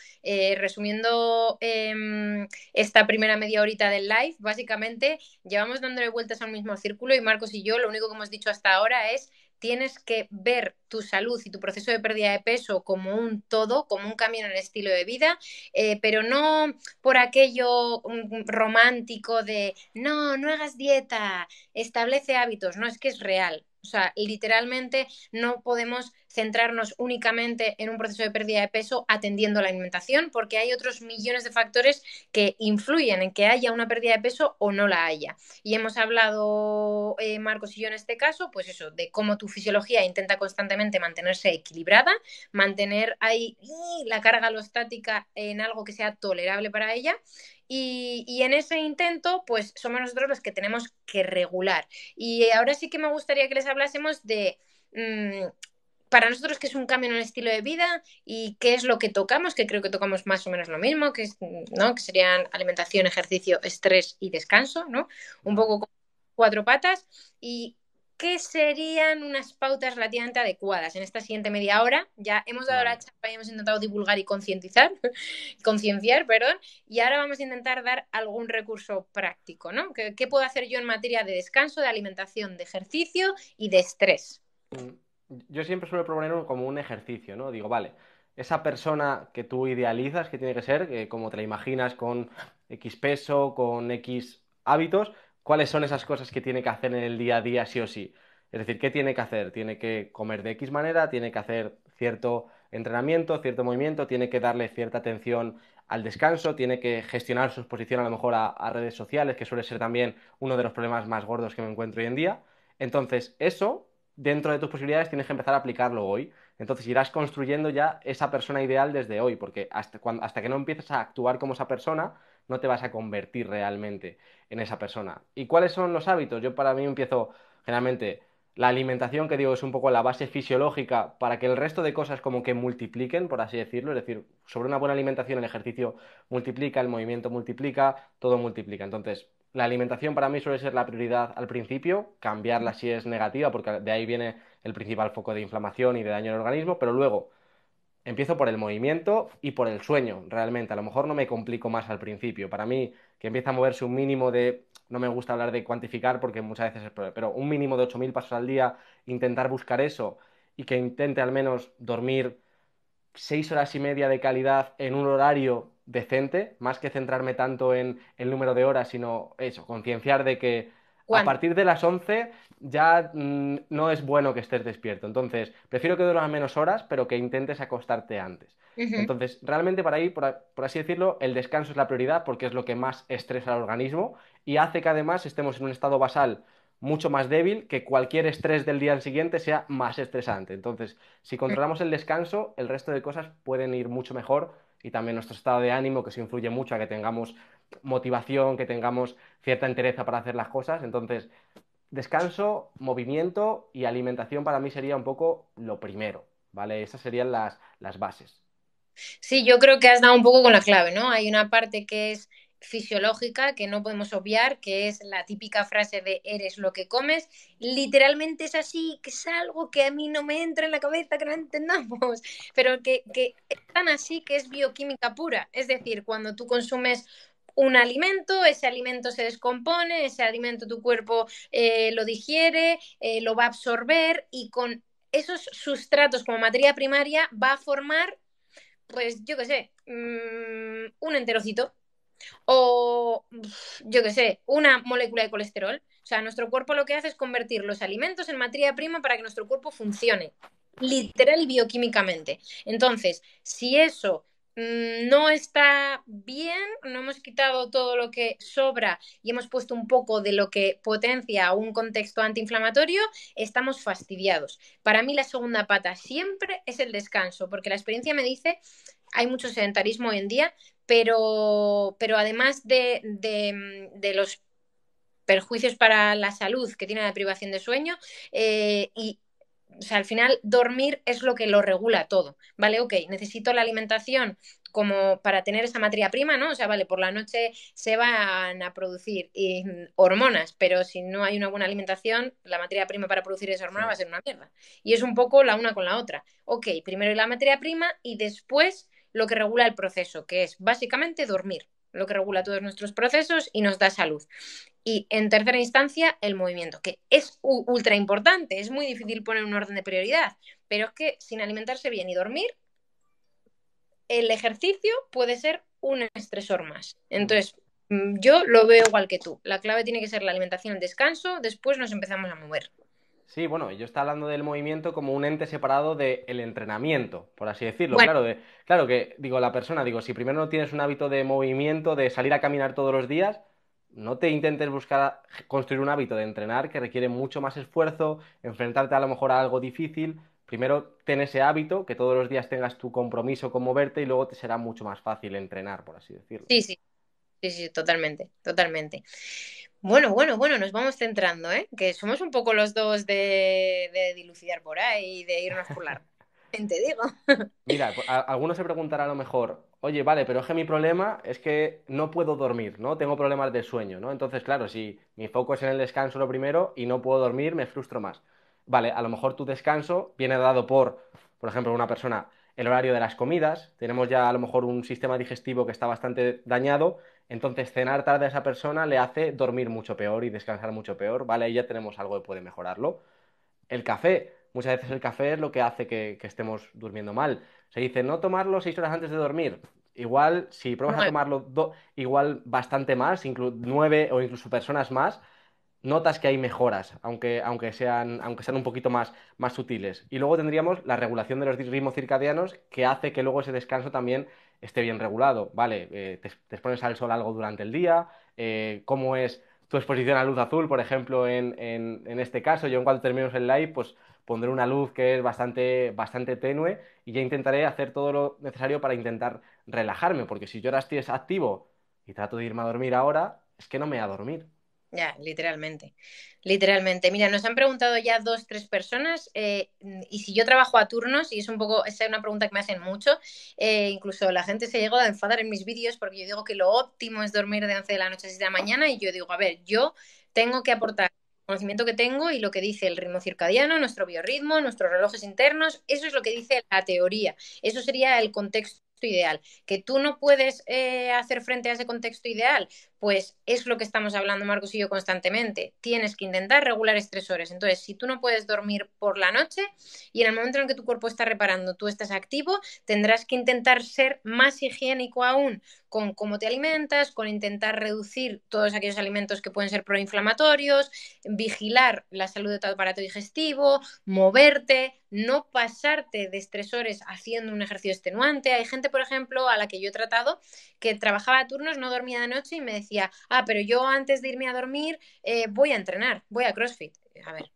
resumiendo esta primera media horita del live, básicamente llevamos dándole vueltas a un mismo círculo y Marcos y yo lo único que hemos dicho hasta ahora es tienes que ver tu salud y tu proceso de pérdida de peso como un todo, como un cambio en el estilo de vida, pero no por aquello romántico de no, no hagas dieta, establece hábitos, no es que es real. O sea, literalmente no podemos centrarnos únicamente en un proceso de pérdida de peso atendiendo la alimentación, porque hay otros millones de factores que influyen en que haya una pérdida de peso o no la haya. Y hemos hablado, Marcos y yo en este caso, pues eso, de cómo tu fisiología intenta constantemente mantenerse equilibrada, mantener ahí la carga alostática en algo que sea tolerable para ella. Y en ese intento, pues somos nosotros los que tenemos que regular. Y ahora sí que me gustaría que les hablásemos de para nosotros qué es un cambio en el estilo de vida y qué es lo que tocamos, que creo que tocamos más o menos lo mismo, que, es, ¿no? Que serían alimentación, ejercicio, estrés y descanso, ¿no? Un Vale. poco con 4 patas. Y qué serían unas pautas relativamente adecuadas en esta siguiente media hora. Ya hemos dado la Vale. chapa y hemos intentado divulgar y concientizar, concienciar, perdón, y ahora vamos a intentar dar algún recurso práctico, ¿no? ¿Qué puedo hacer yo en materia de descanso, de alimentación, de ejercicio y de estrés? Mm, Yo siempre suelo proponer como un ejercicio, ¿no? Digo, vale, esa persona que tú idealizas que tiene que ser, que como te la imaginas con X peso, con X hábitos, ¿cuáles son esas cosas que tiene que hacer en el día a día sí o sí? Es decir, ¿qué tiene que hacer? Tiene que comer de X manera, tiene que hacer cierto entrenamiento, cierto movimiento, tiene que darle cierta atención al descanso, tiene que gestionar su exposición a lo mejor a redes sociales, que suele ser también uno de los problemas más gordos que me encuentro hoy en día. Entonces, eso, dentro de tus posibilidades, tienes que empezar a aplicarlo hoy. Entonces irás construyendo ya esa persona ideal desde hoy, porque hasta que no empieces a actuar como esa persona, no te vas a convertir realmente en esa persona. ¿Y cuáles son los hábitos? Yo para mí empiezo generalmente la alimentación, que digo es un poco la base fisiológica para que el resto de cosas como que multipliquen, por así decirlo, es decir, sobre una buena alimentación el ejercicio multiplica, el movimiento multiplica, todo multiplica. Entonces, la alimentación para mí suele ser la prioridad al principio, cambiarla si es negativa, porque de ahí viene el principal foco de inflamación y de daño al organismo, pero luego empiezo por el movimiento y por el sueño, realmente. A lo mejor no me complico más al principio. Para mí, que empieza a moverse un mínimo de, no me gusta hablar de cuantificar porque muchas veces es pero un mínimo de 8.000 pasos al día, intentar buscar eso y que intente al menos dormir 6 horas y media de calidad en un horario decente, más que centrarme tanto en el número de horas, sino eso, concienciar de que a ¿Cuándo? partir de las 11 ya no es bueno que estés despierto. Entonces, prefiero que duermas menos horas, pero que intentes acostarte antes. Ujú. Entonces, realmente para ahí, por así decirlo, el descanso es la prioridad porque es lo que más estresa al organismo y hace que además estemos en un estado basal mucho más débil, que cualquier estrés del día siguiente sea más estresante. Entonces, si controlamos el descanso, el resto de cosas pueden ir mucho mejor y también nuestro estado de ánimo, que eso influye mucho a que tengamos motivación, que tengamos cierta entereza para hacer las cosas. Entonces, descanso, movimiento y alimentación para mí sería un poco lo primero, ¿vale? Esas serían las bases. Sí, yo creo que has dado un poco con la clave, ¿no? Hay una parte que es fisiológica que no podemos obviar, que es la típica frase de eres lo que comes. Literalmente es así, que es algo que a mí no me entra en la cabeza, que no entendamos, pero que es tan así que es bioquímica pura. Es decir, cuando tú consumes un alimento, ese alimento se descompone, ese alimento tu cuerpo lo digiere, lo va a absorber y con esos sustratos como materia primaria va a formar pues yo qué sé, un enterocito o yo qué sé, una molécula de colesterol. O sea, nuestro cuerpo lo que hace es convertir los alimentos en materia prima para que nuestro cuerpo funcione, literal y bioquímicamente. Entonces, si eso no está bien, no hemos quitado todo lo que sobra y hemos puesto un poco de lo que potencia un contexto antiinflamatorio, estamos fastidiados. Para mí la segunda pata siempre es el descanso, porque la experiencia me dice, hay mucho sedentarismo hoy en día, pero además de los perjuicios para la salud que tiene la privación de sueño, y o sea, al final dormir es lo que lo regula todo, ¿vale? Ok, necesito la alimentación como para tener esa materia prima, ¿no? O sea, vale, por la noche se van a producir hormonas, pero si no hay una buena alimentación, la materia prima para producir esa Sí. hormona va a ser una mierda. Y es un poco la una con la otra. Ok, primero la materia prima y después lo que regula el proceso, que es básicamente dormir, lo que regula todos nuestros procesos y nos da salud. Y en tercera instancia, el movimiento, que es ultra importante, es muy difícil poner un orden de prioridad, pero es que sin alimentarse bien y dormir, el ejercicio puede ser un estresor más. Mm. Entonces, yo lo veo igual que tú. La clave tiene que ser la alimentación, el descanso, después nos empezamos a mover. Sí, bueno, yo estaba hablando del movimiento como un ente separado del entrenamiento, por así decirlo. Bueno, Claro que, digo, la persona, digo, si primero no tienes un hábito de movimiento, de salir a caminar todos los días, no te intentes buscar construir un hábito de entrenar que requiere mucho más esfuerzo, enfrentarte a lo mejor a algo difícil. Primero ten ese hábito, que todos los días tengas tu compromiso con moverte y luego te será mucho más fácil entrenar, por así decirlo. sí, sí, sí, sí, totalmente, totalmente. Bueno, nos vamos centrando, ¿eh? Que somos un poco los dos de dilucidar por ahí, de irnos por la rama, te digo. Mira, algunos se preguntarán a lo mejor, oye, vale, pero es que mi problema es que no puedo dormir, ¿no? Tengo problemas de sueño, ¿no? Entonces, claro, si mi foco es en el descanso lo primero y no puedo dormir, me frustro más. Vale, a lo mejor tu descanso viene dado por ejemplo, una persona, el horario de las comidas, tenemos ya a lo mejor un sistema digestivo que está bastante dañado, entonces cenar tarde a esa persona le hace dormir mucho peor y descansar mucho peor, ¿vale? Ahí ya tenemos algo que puede mejorarlo. El café, muchas veces el café es lo que hace que estemos durmiendo mal. Se dice no tomarlo 6 horas antes de dormir. Igual, si pruebas a Nueve. tomarlo igual bastante más, 9 o incluso personas más, notas que hay mejoras, aunque sean un poquito más sutiles. Y luego tendríamos la regulación de los ritmos circadianos que hace que luego ese descanso también esté bien regulado. Vale, te expones al sol algo durante el día, cómo es tu exposición a luz azul, por ejemplo, en este caso. Yo en cuanto terminemos el live, pues pondré una luz que es bastante tenue y ya intentaré hacer todo lo necesario para intentar relajarme, porque si yo ahora estoy activo y trato de irme a dormir ahora, es que no me voy a dormir. Ya, literalmente. Literalmente. Mira, nos han preguntado ya dos, tres personas, y si yo trabajo a turnos, y es un poco, esa es una pregunta que me hacen mucho, incluso la gente se llegó a enfadar en mis vídeos porque yo digo que lo óptimo es dormir de 11 de la noche a 6 de la mañana, y yo digo, a ver, yo tengo que aportar el conocimiento que tengo y lo que dice el ritmo circadiano, nuestro biorritmo, nuestros relojes internos, eso es lo que dice la teoría, eso sería el contexto ideal. Que tú no puedes hacer frente a ese contexto ideal, pues es lo que estamos hablando Marcos y yo constantemente. Tienes que intentar regular estresores. Entonces, si tú no puedes dormir por la noche y en el momento en el que tu cuerpo está reparando, tú estás activo, tendrás que intentar ser más higiénico aún con cómo te alimentas, con intentar reducir todos aquellos alimentos que pueden ser proinflamatorios, vigilar la salud de tu aparato digestivo, moverte, no pasarte de estresores haciendo un ejercicio extenuante. Hay gente, por ejemplo, a la que yo he tratado que trabajaba a turnos, no dormía de noche y me decía, pero yo antes de irme a dormir voy a entrenar, voy a CrossFit. A ver,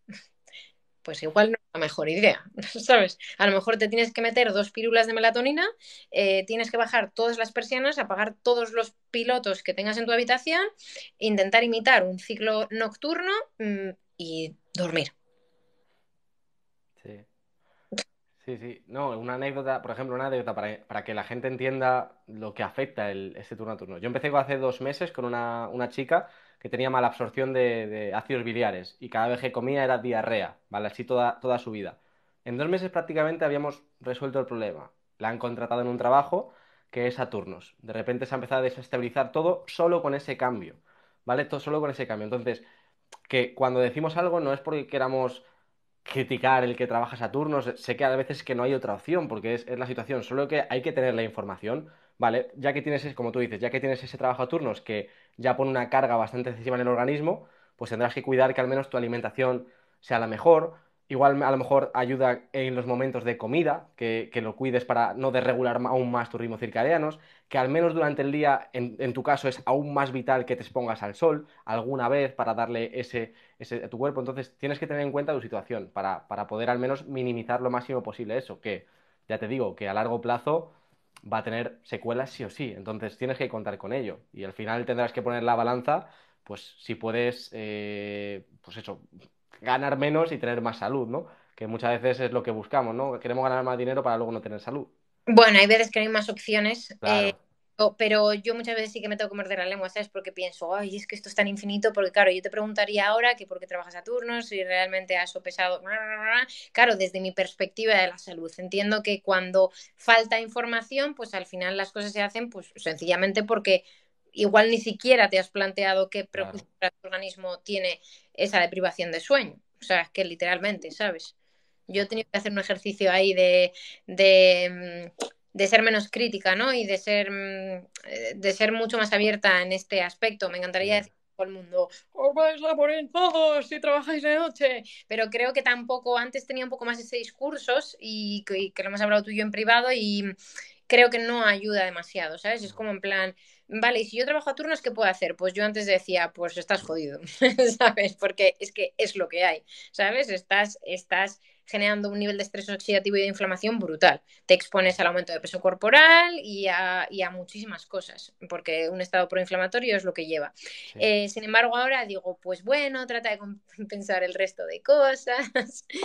pues igual no es la mejor idea, ¿sabes? A lo mejor te tienes que meter 2 pílulas de melatonina, tienes que bajar todas las persianas, apagar todos los pilotos que tengas en tu habitación, intentar imitar un ciclo nocturno y dormir. Sí. Sí, sí. No, una anécdota, por ejemplo, una anécdota para que la gente entienda lo que afecta este turno a turno. Yo empecé hace 2 meses con una chica que tenía mala absorción de ácidos biliares y cada vez que comía era diarrea, ¿vale? Así toda su vida. En 2 meses prácticamente habíamos resuelto el problema. La han contratado en un trabajo que es a turnos. De repente se ha empezado a desestabilizar todo solo con ese cambio, ¿vale? Todo solo con ese cambio. Entonces, que cuando decimos algo no es porque queramos criticar el que trabajas a turnos. Sé que a veces que no hay otra opción porque es la situación, solo que hay que tener la información, ¿vale? Ya que tienes, como tú dices, ya que tienes ese trabajo a turnos que ya pone una carga bastante excesiva en el organismo, pues tendrás que cuidar que al menos tu alimentación sea la mejor. Igual a lo mejor ayuda en los momentos de comida, que lo cuides para no desregular aún más tus ritmos circadianos, que al menos durante el día, en tu caso, es aún más vital que te expongas al sol alguna vez para darle a tu cuerpo. Entonces tienes que tener en cuenta tu situación para poder al menos minimizar lo máximo posible eso, que ya te digo, que a largo plazo va a tener secuelas sí o sí. Entonces tienes que contar con ello. Y al final tendrás que poner la balanza, pues si puedes, pues eso, ganar menos y tener más salud, ¿no? Que muchas veces es lo que buscamos, ¿no? Queremos ganar más dinero para luego no tener salud. Bueno, hay veces que no hay más opciones, Claro, pero yo muchas veces sí que me tengo que morder la lengua, ¿sabes? Porque pienso, ay, es que esto es tan infinito, porque claro, yo te preguntaría ahora que por qué trabajas a turnos, si realmente has sopesado, claro, desde mi perspectiva de la salud. Entiendo que cuando falta información, pues al final las cosas se hacen pues sencillamente porque igual ni siquiera te has planteado qué claro. prejuicio para tu organismo tiene esa deprivación de sueño. O sea, es que literalmente, ¿sabes? Yo he tenido que hacer un ejercicio ahí de, de ser menos crítica, ¿no? Y de ser mucho más abierta en este aspecto. Me encantaría Sí, decir a todo el mundo, os vais a morir todos si trabajáis de noche. Pero creo que tampoco, antes tenía un poco más ese discurso y que lo hemos hablado tú y yo en privado y creo que no ayuda demasiado, ¿sabes? Es no, como en plan, vale, y si yo trabajo a turnos, ¿qué puedo hacer? Pues yo antes decía, pues estás jodido, ¿sabes? Porque es que es lo que hay, ¿sabes? Estás generando un nivel de estrés oxidativo y de inflamación brutal. Te expones al aumento de peso corporal y a muchísimas cosas, porque un estado proinflamatorio es lo que lleva. sí. Sin embargo, ahora digo, pues bueno, trata de compensar el resto de cosas. Sí.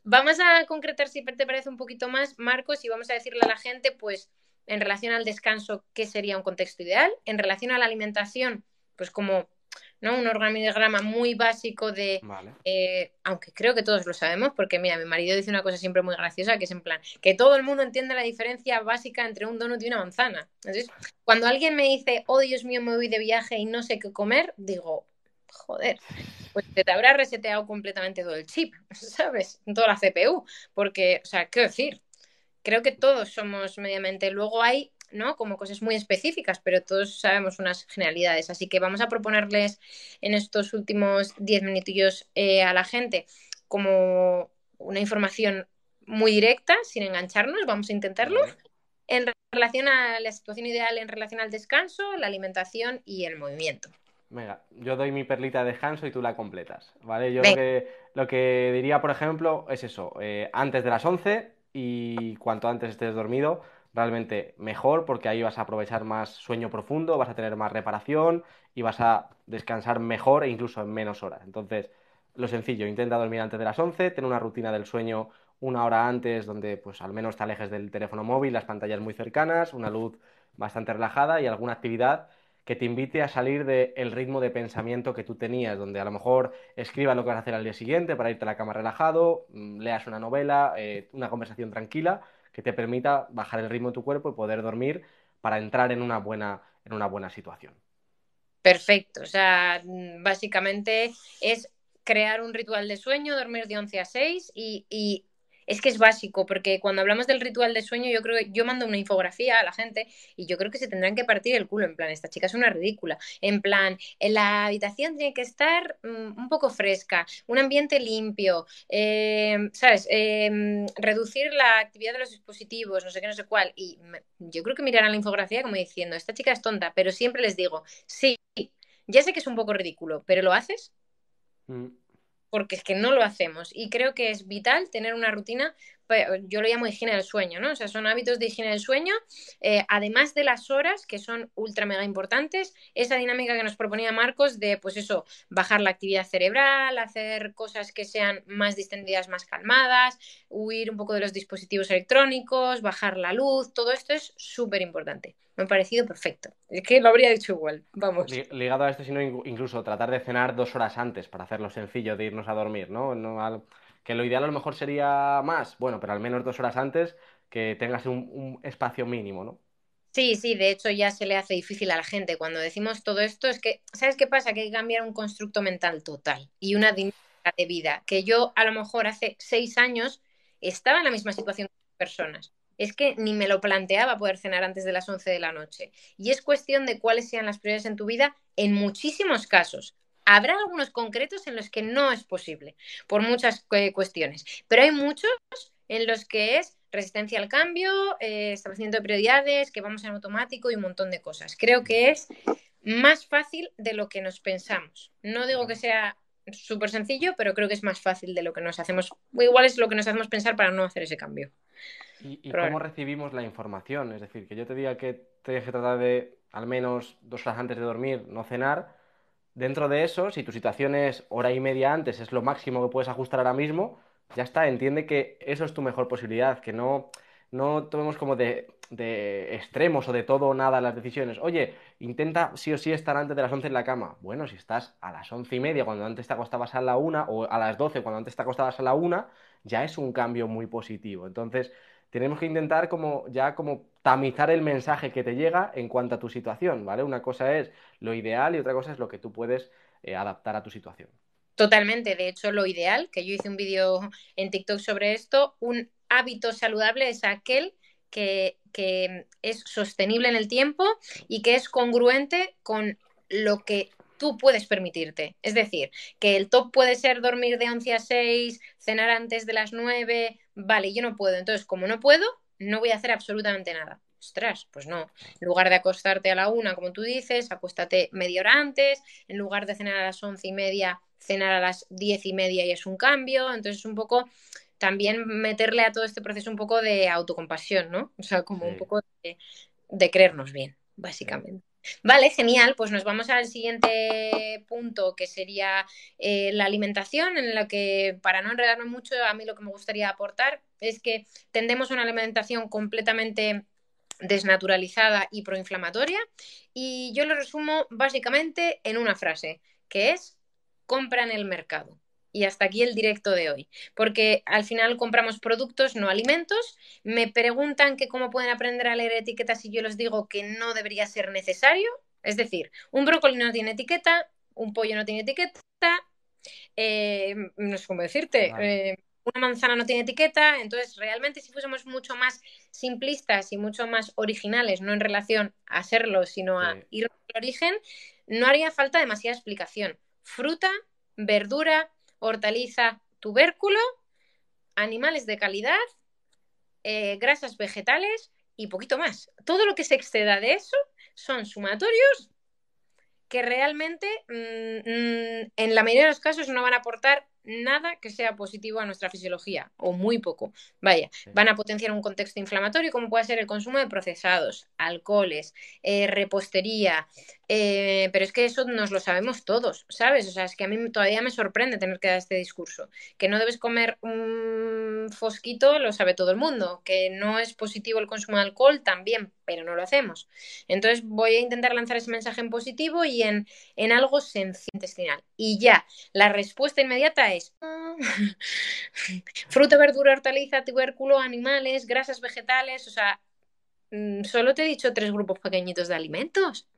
Vamos a concretar, si te parece un poquito más, Marcos, y vamos a decirle a la gente, pues, en relación al descanso, qué sería un contexto ideal, en relación a la alimentación, pues como, ¿no? Un organigrama muy básico de, Vale. aunque creo que todos lo sabemos, porque mira, mi marido dice una cosa siempre muy graciosa, que es en plan, que todo el mundo entiende la diferencia básica entre un donut y una manzana. Entonces, cuando alguien me dice, oh Dios mío, me voy de viaje y no sé qué comer, digo, joder, pues te habrá reseteado completamente todo el chip, ¿sabes? Toda la CPU, porque, o sea, quiero decir, creo que todos somos mediamente. Luego hay ¿no? Como cosas muy específicas, pero todos sabemos unas generalidades. Así que vamos a proponerles en estos últimos 10 minutillos a la gente como una información muy directa, sin engancharnos, vamos a intentarlo, Vale. en relación a la situación ideal en relación al descanso, la alimentación y el movimiento. Venga, yo doy mi perlita de descanso y tú la completas, ¿vale? Yo Venga, lo que diría, por ejemplo, es eso, antes de las 11 y cuanto antes estés dormido, realmente mejor porque ahí vas a aprovechar más sueño profundo, vas a tener más reparación y vas a descansar mejor e incluso en menos horas. Entonces, lo sencillo, intenta dormir antes de las 11, ten una rutina del sueño una hora antes donde pues al menos te alejes del teléfono móvil, las pantallas muy cercanas, una luz bastante relajada y alguna actividad que te invite a salir del ritmo de pensamiento que tú tenías, donde a lo mejor escribas lo que vas a hacer al día siguiente para irte a la cama relajado, leas una novela, una conversación tranquila que te permita bajar el ritmo de tu cuerpo y poder dormir para entrar en una buena situación. perfecto. O sea, básicamente es crear un ritual de sueño, dormir de 11 a 6 y es que es básico, porque cuando hablamos del ritual de sueño, yo creo que yo mando una infografía a la gente y yo creo que se tendrán que partir el culo, en plan, esta chica es una ridícula, en plan, en la habitación tiene que estar un poco fresca, un ambiente limpio, ¿sabes? Reducir la actividad de los dispositivos, no sé qué, no sé cuál, y yo creo que mirarán la infografía como diciendo, esta chica es tonta, pero siempre les digo, sí, ya sé que es un poco ridículo, pero ¿lo haces? Mm. Porque es que no lo hacemos. Y creo que es vital tener una rutina, yo lo llamo higiene del sueño, ¿no? O sea, son hábitos de higiene del sueño, además de las horas, que son ultra mega importantes, esa dinámica que nos proponía Marcos de, pues eso, bajar la actividad cerebral, hacer cosas que sean más distendidas, más calmadas, huir un poco de los dispositivos electrónicos, bajar la luz, todo esto es súper importante. Me ha parecido perfecto. Es que lo habría dicho igual, vamos. Ligado a esto, sino incluso tratar de cenar 2 horas antes para hacerlo sencillo de irnos a dormir, ¿no? Que lo ideal a lo mejor sería más, bueno, pero al menos 2 horas antes que tengas un espacio mínimo, ¿no? Sí, sí, de hecho ya se le hace difícil a la gente. Cuando decimos todo esto es que, ¿sabes qué pasa? Que hay que cambiar un constructo mental total y una dinámica de vida. Que yo a lo mejor hace 6 años estaba en la misma situación que las personas. Es que ni me lo planteaba poder cenar antes de las 11 de la noche. Y es cuestión de cuáles sean las prioridades en tu vida en muchísimos casos. Habrá algunos concretos en los que no es posible, por muchas cuestiones, pero hay muchos en los que es resistencia al cambio, establecimiento de prioridades, que vamos en automático y un montón de cosas. Creo que es más fácil de lo que nos pensamos. No digo que sea súper sencillo, pero creo que es más fácil de lo que nos hacemos, o igual es lo que nos hacemos pensar para no hacer ese cambio. ¿Y Pero cómo recibimos la información? Es decir, que yo te diga que tienes que tratar de, al menos 2 horas antes de dormir, no cenar. Dentro de eso, si tu situación es hora y media antes, es lo máximo que puedes ajustar ahora mismo, ya está, entiende que eso es tu mejor posibilidad, que no tomemos como de extremos o de todo o nada las decisiones. Oye, intenta sí o sí estar antes de las 11 en la cama. Bueno, si estás a las 11:30 cuando antes te acostabas a la 1 o a las 12 cuando antes te acostabas a la 1, ya es un cambio muy positivo. Entonces, tenemos que intentar como ya como tamizar el mensaje que te llega en cuanto a tu situación, ¿vale? Una cosa es lo ideal y otra cosa es lo que tú puedes adaptar a tu situación. totalmente, de hecho, lo ideal, que yo hice un vídeo en TikTok sobre esto, un hábito saludable es aquel que es sostenible en el tiempo y que es congruente con lo que tú puedes permitirte. Es decir, que el top puede ser dormir de 11 a 6, cenar antes de las 9, vale, yo no puedo. Entonces, como no puedo, no voy a hacer absolutamente nada. Ostras, pues no. En lugar de acostarte a la 1, como tú dices, acuéstate media hora antes, en lugar de cenar a las 11:30, cenar a las 10:30 y es un cambio. Entonces, un poco también meterle a todo este proceso un poco de autocompasión, ¿no? O sea, como un Sí, poco de creernos bien, sí. básicamente. Vale, genial. Pues nos vamos al siguiente punto, que sería la alimentación, en la que, para no enredarme mucho, a mí lo que me gustaría aportar es que tendemos a una alimentación completamente desnaturalizada y proinflamatoria. Y yo lo resumo básicamente en una frase, que es compra en el mercado. Y hasta aquí el directo de hoy, porque al final compramos productos, no alimentos. Me preguntan que cómo pueden aprender a leer etiquetas y yo les digo que no debería ser necesario. Es decir, un brócoli no tiene etiqueta, un pollo no tiene etiqueta, no sé cómo decirte, Vale. una manzana no tiene etiqueta, entonces realmente si fuésemos mucho más simplistas y mucho más originales, no en relación a serlo, sino a Sí. ir al origen, no haría falta demasiada explicación. Fruta, verdura, hortaliza, tubérculo, animales de calidad, grasas vegetales y poquito más. Todo lo que se exceda de eso son sumatorios que realmente en la mayoría de los casos no van a aportar nada que sea positivo a nuestra fisiología, o muy poco. Vaya, Sí. van a potenciar un contexto inflamatorio como puede ser el consumo de procesados, alcoholes, repostería, pero es que eso nos lo sabemos todos, ¿sabes? O sea, es que a mí todavía me sorprende tener que dar este discurso. Que no debes comer un fosquito, lo sabe todo el mundo. Que no es positivo el consumo de alcohol, también, pero no lo hacemos. Entonces voy a intentar lanzar ese mensaje en positivo y en algo sencillo intestinal. Y ya, la respuesta inmediata es fruta, verdura, hortaliza, tubérculo, animales, grasas vegetales, o sea, solo te he dicho 3 grupos pequeñitos de alimentos.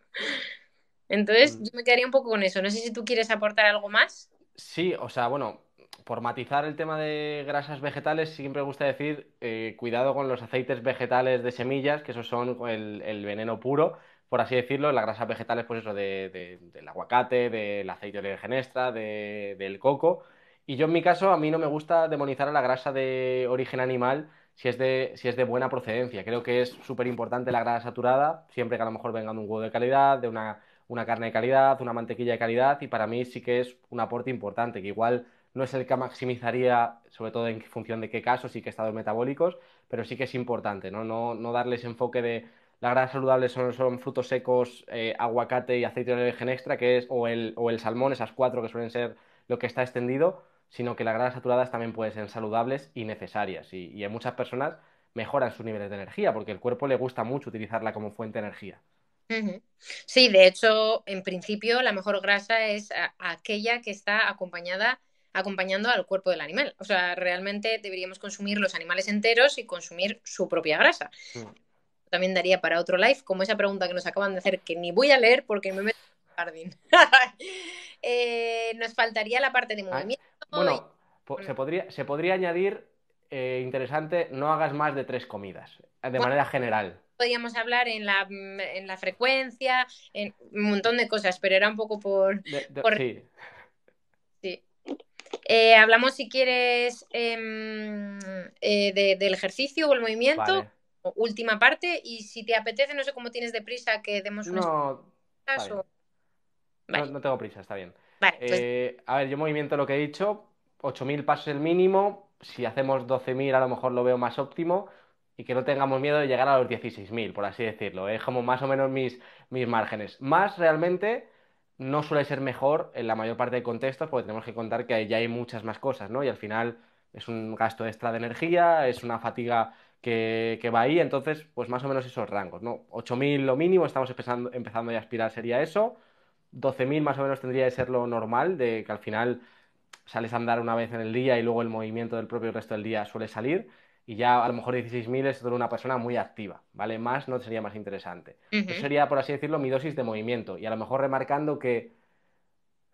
Entonces, Mm. yo me quedaría un poco con eso. No sé si tú quieres aportar algo más. Sí, o sea, bueno, por matizar el tema de grasas vegetales, siempre me gusta decir, cuidado con los aceites vegetales de semillas, que esos son el veneno puro, por así decirlo. Las grasas vegetales, pues eso, del aguacate, del aceite de oliva extra, del coco. Y yo en mi caso, a mí no me gusta demonizar a la grasa de origen animal si es de buena procedencia. Creo que es súper importante la grasa saturada, siempre que a lo mejor venga de un huevo de calidad, de una carne de calidad, una mantequilla de calidad, y para mí sí que es un aporte importante, que igual no es el que maximizaría, sobre todo en función de qué casos y qué estados metabólicos, pero sí que es importante, ¿no? No darles enfoque de la grasa saludable son frutos secos, aguacate y aceite de origen extra, que es, o el salmón, esas cuatro que suelen ser lo que está extendido, sino que las grasas saturadas también pueden ser saludables y necesarias. Y en muchas personas mejoran sus niveles de energía, porque el cuerpo le gusta mucho utilizarla como fuente de energía. Ujú. Sí, de hecho, en principio, la mejor grasa es aquella que está acompañando al cuerpo del animal. O sea, realmente deberíamos consumir los animales enteros y consumir su propia grasa. Mm. También daría para otro live, como esa pregunta que nos acaban de hacer, que ni voy a leer porque me meto en el jardín. Nos faltaría la parte de Ah, movimiento. Y, bueno, bueno, se podría añadir, interesante, no hagas más de 3 comidas, de bueno, manera general. podríamos hablar en la frecuencia, en un montón de cosas, pero era un poco por Sí, sí. Hablamos, si quieres, del ejercicio o el movimiento, vale. última parte, y si te apetece, no sé cómo tienes de prisa, que demos un No, está bien. espacio. No, Vale, no tengo prisa, está bien. vale, pues A ver, yo movimiento lo que he dicho, 8.000 pasos el mínimo. Si hacemos 12.000 a lo mejor lo veo más óptimo. Y que no tengamos miedo de llegar a los 16.000 por así decirlo. Es como más o menos mis márgenes. Más realmente no suele ser mejor en la mayor parte de contextos, porque tenemos que contar que ya hay muchas más cosas, ¿no? Y al final es un gasto extra de energía, es una fatiga que va ahí. Entonces, pues más o menos esos rangos, ¿no? 8.000 lo mínimo, estamos empezando ya a aspirar, sería eso. 12.000 más o menos tendría que ser lo normal, de que al final sales a andar una vez en el día y luego el movimiento del propio resto del día suele salir. Y ya a lo mejor 16.000 es de una persona muy activa, ¿vale? Más no sería más interesante. Eso ujú. sería, por así decirlo, mi dosis de movimiento. Y a lo mejor remarcando que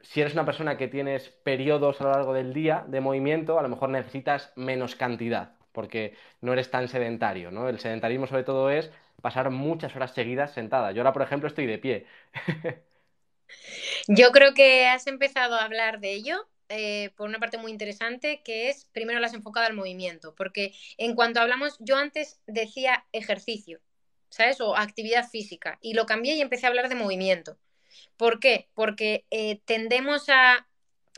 si eres una persona que tienes periodos a lo largo del día de movimiento, a lo mejor necesitas menos cantidad, porque no eres tan sedentario, ¿no? El sedentarismo sobre todo es pasar muchas horas seguidas sentada. Yo ahora, por ejemplo, estoy de pie. Yo creo que has empezado a hablar de ello. Por una parte muy interesante, que es primero la has enfocado al movimiento, porque en cuanto hablamos, yo antes decía ejercicio, ¿sabes? O actividad física, y lo cambié y empecé a hablar de movimiento. ¿Por qué? Porque tendemos a,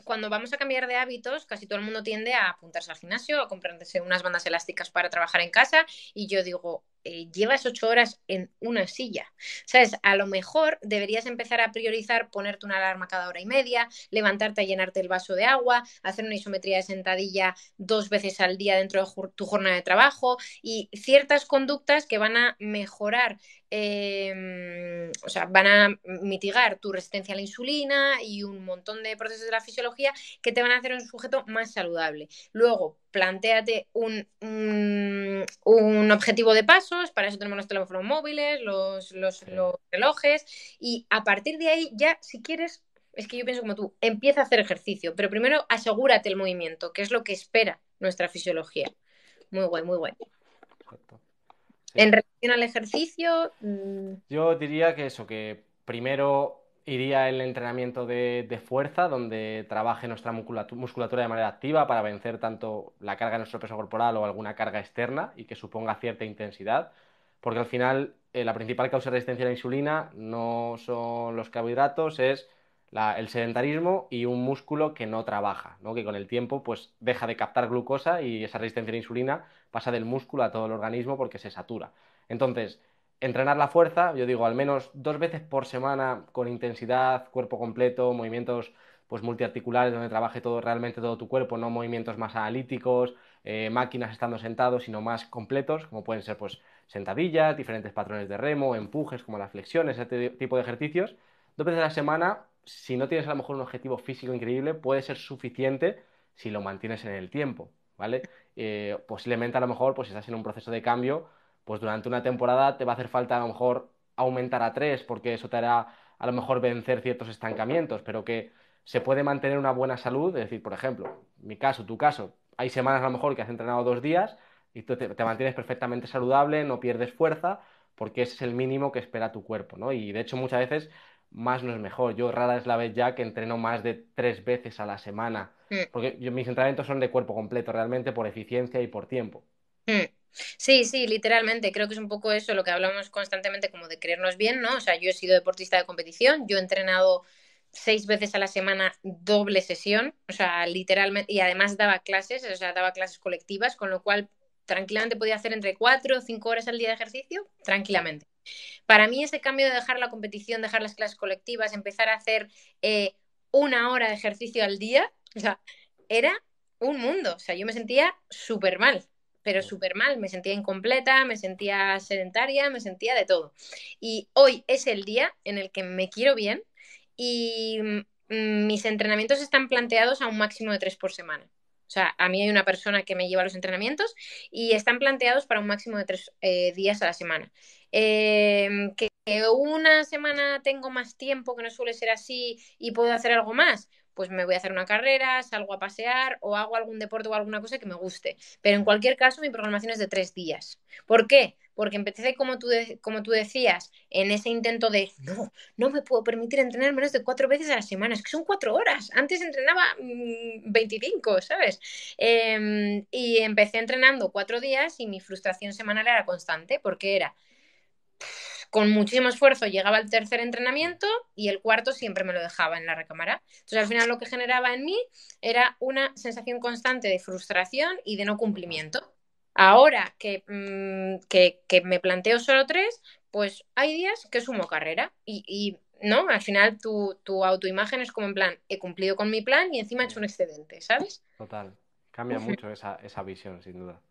cuando vamos a cambiar de hábitos, casi todo el mundo tiende a apuntarse al gimnasio, a comprarse unas bandas elásticas para trabajar en casa, y yo digo, llevas 8 horas en una silla, ¿sabes? A lo mejor deberías empezar a priorizar ponerte una alarma cada hora y media, levantarte a llenarte el vaso de agua, hacer una isometría de sentadilla 2 veces al día dentro de tu jornada de trabajo, y ciertas conductas que van a mejorar, o sea, van a mitigar tu resistencia a la insulina y un montón de procesos de la fisiología que te van a hacer un sujeto más saludable. Luego, plantéate un objetivo de pasos, para eso tenemos los teléfonos móviles, Sí. los relojes, y a partir de ahí ya, si quieres, es que yo pienso como tú, empieza a hacer ejercicio, pero primero asegúrate el movimiento, que es lo que espera nuestra fisiología. Muy guay, muy guay. Correcto. Sí. En relación al ejercicio, Yo diría que eso, que primero iría el entrenamiento de fuerza, donde trabaje nuestra musculatura de manera activa para vencer tanto la carga de nuestro peso corporal o alguna carga externa y que suponga cierta intensidad, porque al final la principal causa de resistencia a la insulina no son los carbohidratos, es el sedentarismo y un músculo que no trabaja, ¿no? Que con el tiempo pues deja de captar glucosa y esa resistencia a la insulina pasa del músculo a todo el organismo porque se satura. Entonces, entrenar la fuerza, yo digo, al menos 2 veces por semana con intensidad, cuerpo completo, movimientos pues multiarticulares donde trabaje todo realmente todo tu cuerpo, no movimientos más analíticos, máquinas estando sentados, sino más completos, como pueden ser pues sentadillas, diferentes patrones de remo, empujes como las flexiones, ese tipo de ejercicios. 2 veces a la semana, si no tienes a lo mejor un objetivo físico increíble, puede ser suficiente si lo mantienes en el tiempo, ¿vale? Posiblemente a lo mejor pues si estás en un proceso de cambio pues durante una temporada te va a hacer falta a lo mejor aumentar a 3 porque eso te hará a lo mejor vencer ciertos estancamientos, pero que se puede mantener una buena salud, es decir, por ejemplo, mi caso, tu caso, hay semanas a lo mejor que has entrenado 2 días y tú te mantienes perfectamente saludable, no pierdes fuerza, porque ese es el mínimo que espera tu cuerpo, ¿no? Y de hecho muchas veces más no es mejor. Yo rara es la vez ya que entreno más de 3 veces a la semana, mm, porque mis entrenamientos son de cuerpo completo realmente por eficiencia y por tiempo. mm. Sí, sí, literalmente. Creo que es un poco eso lo que hablamos constantemente, como de creernos bien, ¿no? O sea, yo he sido deportista de competición, yo he entrenado 6 veces a la semana doble sesión, o sea, literalmente, y además daba clases, o sea, daba clases colectivas, con lo cual tranquilamente podía hacer entre 4 o 5 horas al día de ejercicio, Sí, tranquilamente. Para mí ese cambio de dejar la competición, dejar las clases colectivas, empezar a hacer 1 hora de ejercicio al día, o sea, era un mundo. O sea, yo me sentía súper mal, pero sí. súper mal. Me sentía incompleta, me sentía sedentaria, me sentía de todo. Y hoy es el día en el que me quiero bien y mis entrenamientos están planteados a un máximo de 3 por semana. O sea, a mí hay una persona que me lleva los entrenamientos y están planteados para un máximo de 3 días a la semana. Que una semana tengo más tiempo, que no suele ser así, y puedo hacer algo más, pues me voy a hacer una carrera, salgo a pasear o hago algún deporte o alguna cosa que me guste. Pero en cualquier caso, mi programación es de 3 días. ¿Por qué? Porque empecé, como tú decías, en ese intento de no me puedo permitir entrenar menos de 4 veces a la semana, es que son 4 horas. Antes entrenaba 25, ¿sabes? Y empecé entrenando 4 días y mi frustración semanal era constante porque era con muchísimo esfuerzo llegaba al tercer entrenamiento y el cuarto siempre me lo dejaba en la recámara. Entonces al final lo que generaba en mí era una sensación constante de frustración y de no Total. cumplimiento. Ahora que me planteo solo 3, pues hay días que sumo carrera y no, al final tu autoimagen es como en plan, he cumplido con mi plan y encima he Sí, hecho un excedente, ¿sabes? total. Cambia mucho esa visión, sin duda.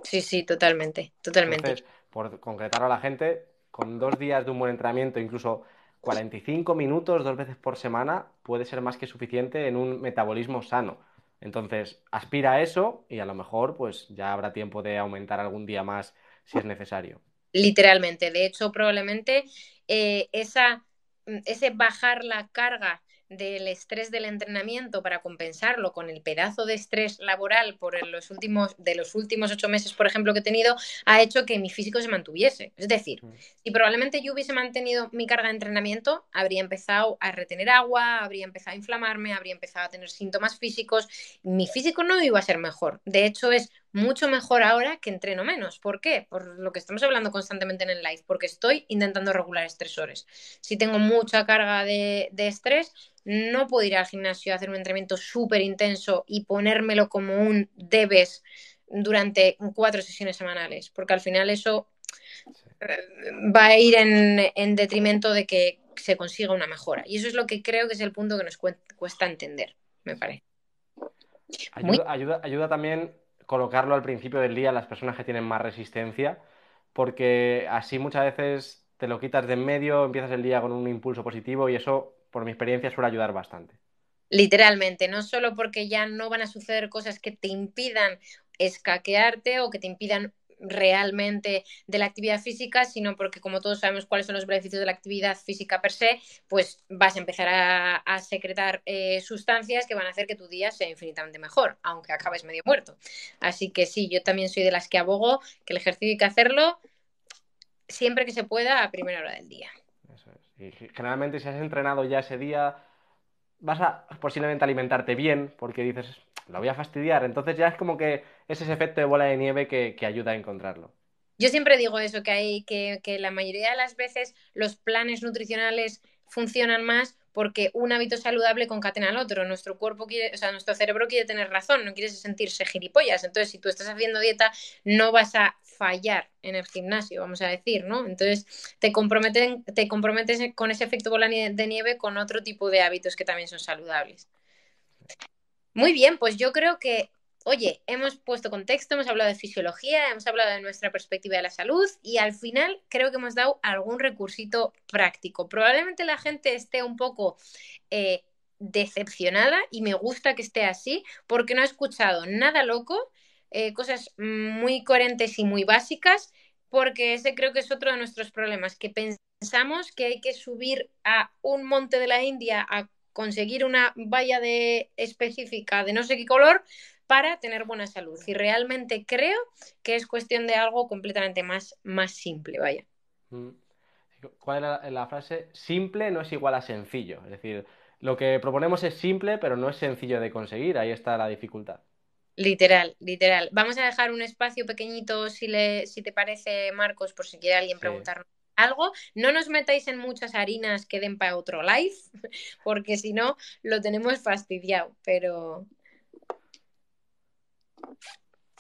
Sí, sí, totalmente, totalmente. Entonces, por concretar a la gente, con 2 días de un buen entrenamiento, incluso 45 minutos 2 veces por semana, puede ser más que suficiente en un metabolismo sano. Entonces, aspira a eso y a lo mejor pues ya habrá tiempo de aumentar algún día más si es necesario. Literalmente. De hecho, probablemente ese bajar la carga del estrés del entrenamiento para compensarlo con el pedazo de estrés laboral de los últimos 8 meses, por ejemplo, que he tenido, ha hecho que mi físico se mantuviese. Es decir, Mm, si probablemente yo hubiese mantenido mi carga de entrenamiento, habría empezado a retener agua, habría empezado a inflamarme, habría empezado a tener síntomas físicos. Mi físico no iba a ser mejor. De hecho, es mucho mejor ahora que entreno menos. ¿Por qué? Por lo que estamos hablando constantemente en el live, porque estoy intentando regular estresores. Si tengo mucha carga de estrés, no puedo ir al gimnasio a hacer un entrenamiento súper intenso y ponérmelo como un debes durante 4 sesiones semanales, porque al final eso sí. va a ir en detrimento de que se consiga una mejora. Y eso es lo que creo que es el punto que nos cuesta entender, me Sí. parece. Muy Ayuda también colocarlo al principio del día a las personas que tienen más resistencia, porque así muchas veces te lo quitas de en medio, empiezas el día con un impulso positivo y eso, por mi experiencia, suele ayudar bastante. literalmente, no solo porque ya no van a suceder cosas que te impidan escaquearte o que te impidan realmente de la actividad física, sino porque como todos sabemos cuáles son los beneficios de la actividad física per se, pues vas a empezar a secretar sustancias que van a hacer que tu día sea infinitamente mejor, aunque acabes medio muerto. Así que sí, yo también soy de las que abogo que el ejercicio hay que hacerlo siempre que se pueda a primera hora del día. Eso es. Y generalmente si has entrenado ya ese día, vas a posiblemente alimentarte bien, porque dices, lo voy a fastidiar. Entonces ya es como que es ese efecto de bola de nieve que ayuda a encontrarlo. Yo siempre digo eso, que la mayoría de las veces los planes nutricionales funcionan más porque un hábito saludable concatena al otro. Nuestro cuerpo quiere, o sea, nuestro cerebro quiere tener razón, no quiere sentirse gilipollas. Entonces, si tú estás haciendo dieta, no vas a fallar en el gimnasio, vamos a decir, ¿no? Entonces, te comprometes con ese efecto bola de nieve con otro tipo de hábitos que también son saludables. Muy bien, pues yo creo que, oye, hemos puesto contexto, hemos hablado de fisiología, hemos hablado de nuestra perspectiva de la salud y al final creo que hemos dado algún recursito práctico. Probablemente la gente esté un poco decepcionada y me gusta que esté así porque no ha escuchado nada loco, cosas muy coherentes y muy básicas, porque ese creo que es otro de nuestros problemas, que pensamos que hay que subir a un monte de la India a conseguir una valla específica de no sé qué color para tener buena salud. Y realmente creo que es cuestión de algo completamente más simple, vaya. Mm. ¿Cuál era la frase? Simple no es igual a sencillo. Es decir, lo que proponemos es simple, pero no es sencillo de conseguir. Ahí está la dificultad. Literal, literal. Vamos a dejar un espacio pequeñito, si te parece, Marcos, por si quiere alguien Sí. preguntarnos algo. No nos metáis en muchas harinas que den para otro live, porque si no, lo tenemos fastidiado. Pero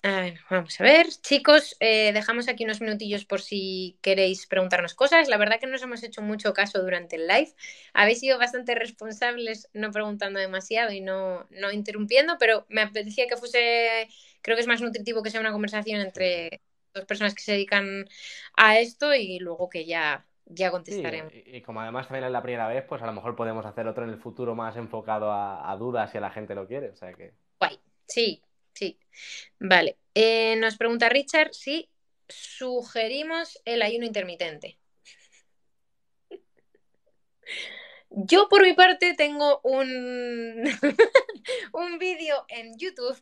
a ver, vamos a ver, chicos, dejamos aquí unos minutillos por si queréis preguntarnos cosas. La verdad que no os hemos hecho mucho caso durante el live. Habéis sido bastante responsables, no preguntando demasiado y no interrumpiendo, pero me apetecía que fuese, creo que es más nutritivo que sea una conversación Sí. entre dos personas que se dedican a esto y luego que ya Sí, contestaremos. y como además también es la primera vez, pues a lo mejor podemos hacer otro en el futuro más enfocado a dudas si la gente lo quiere. O sea que. Guay, sí, sí. Vale. Nos pregunta Richard si sugerimos el ayuno intermitente. Yo por mi parte tengo un vídeo en YouTube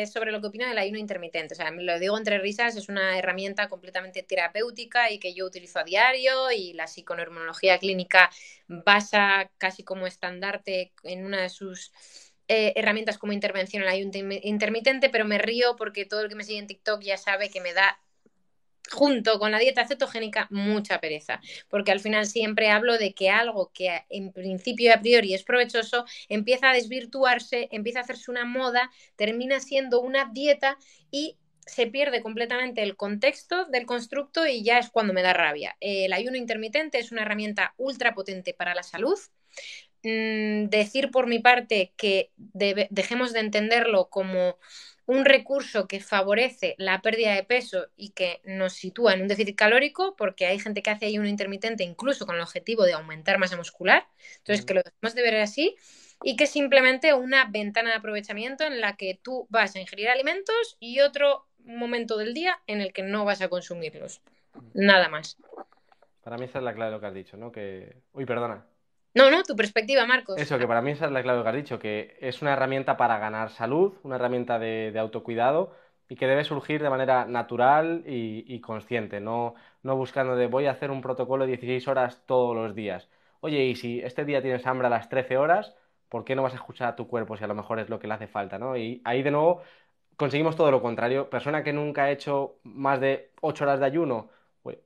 sobre lo que opino del ayuno intermitente. O sea, me lo digo entre risas, es una herramienta completamente terapéutica y que yo utilizo a diario y la psiconeuroinmunología clínica basa casi como estandarte en una de sus herramientas como intervención en el ayuno intermitente, pero me río porque todo el que me sigue en TikTok ya sabe que me da junto con la dieta cetogénica, mucha pereza, porque al final siempre hablo de que algo que en principio y a priori es provechoso empieza a desvirtuarse, empieza a hacerse una moda, termina siendo una dieta y se pierde completamente el contexto del constructo y ya es cuando me da rabia. El ayuno intermitente es una herramienta ultra potente para la salud. Decir por mi parte que dejemos de entenderlo como un recurso que favorece la pérdida de peso y que nos sitúa en un déficit calórico, porque hay gente que hace ayuno intermitente incluso con el objetivo de aumentar masa muscular, entonces que lo debemos de ver así, y que es simplemente una ventana de aprovechamiento en la que tú vas a ingerir alimentos y otro momento del día en el que no vas a consumirlos. Nada más. Para mí esa es la clave de lo que has dicho, ¿no? Que. Uy, perdona. No, no, tu perspectiva, Marcos. Eso, que para mí esa es la clave de lo que has dicho, que es una herramienta para ganar salud, una herramienta de autocuidado y que debe surgir de manera natural y consciente, no buscando de voy a hacer un protocolo de 16 horas todos los días. Oye, y si este día tienes hambre a las 13 horas, ¿por qué no vas a escuchar a tu cuerpo si a lo mejor es lo que le hace falta, ¿no? Y ahí de nuevo conseguimos todo lo contrario. Persona que nunca ha hecho más de 8 horas de ayuno, pues,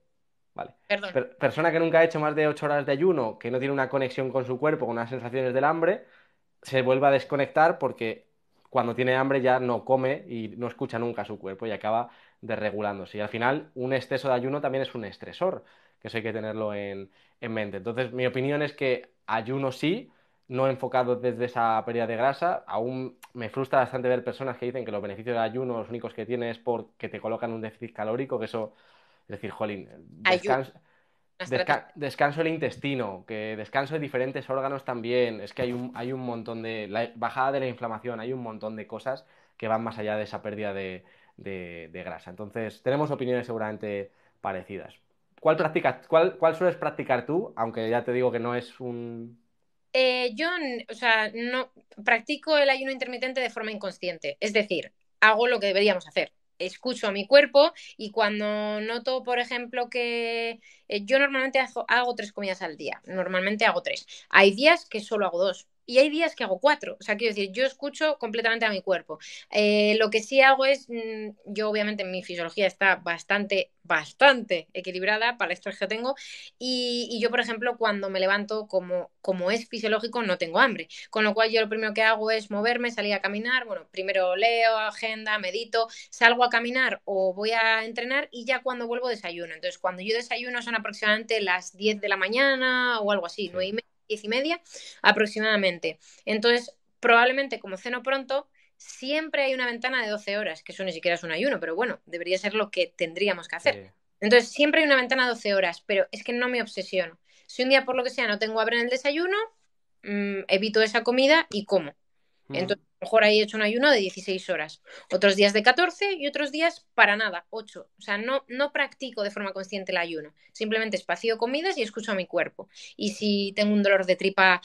vale. Perdón. Persona que nunca ha hecho más de 8 horas de ayuno, que no tiene una conexión con su cuerpo, con unas sensaciones del hambre, se vuelve a desconectar porque cuando tiene hambre ya no come y no escucha nunca a su cuerpo y acaba desregulándose. Y al final, un exceso de ayuno también es un estresor, que eso hay que tenerlo en mente. Entonces, mi opinión es que ayuno sí, no enfocado desde esa pérdida de grasa. Aún me frustra bastante ver personas que dicen que los beneficios del ayuno, los únicos que tienen es porque te colocan un déficit calórico, que eso, es decir, jolín, Ayuda, una estrategia. descanso el intestino, que descanso de diferentes órganos también. Es que hay un montón de. La bajada de la inflamación, hay un montón de cosas que van más allá de esa pérdida de grasa. Entonces, tenemos opiniones seguramente parecidas. ¿Cuál sueles practicar tú? Aunque ya te digo que no es un... O sea, no practico el ayuno intermitente de forma inconsciente. Es decir, hago lo que deberíamos hacer. Escucho a mi cuerpo y cuando noto, por ejemplo, que yo normalmente hago 3 comidas al día. Normalmente hago tres. Hay días que solo hago dos. Y hay días que hago cuatro. O sea, quiero decir, yo escucho completamente a mi cuerpo. Lo que sí hago es, yo obviamente mi fisiología está bastante equilibrada para el estrés que tengo, y yo, por ejemplo, cuando me levanto, como es fisiológico, no tengo hambre. Con lo cual yo lo primero que hago es moverme, salir a caminar. Bueno, primero leo, agenda, medito, salgo a caminar o voy a entrenar y ya cuando vuelvo desayuno. Entonces, cuando yo desayuno son aproximadamente las 10 de la mañana o algo así, Sí, 9:30, 10:30 aproximadamente. Entonces, probablemente como ceno pronto, siempre hay una ventana de 12 horas, que eso ni siquiera es un ayuno, pero bueno, debería ser lo que tendríamos que hacer. sí. Entonces, siempre hay una ventana de 12 horas, pero es que no me obsesiono. Si un día por lo que sea no tengo hambre en el desayuno, evito esa comida y como. Mm. Entonces, a lo mejor ahí he hecho un ayuno de 16 horas. Otros días de 14 y otros días para nada, 8. O sea, no practico de forma consciente el ayuno. Simplemente espacio comidas y escucho a mi cuerpo. Y si tengo un dolor de tripa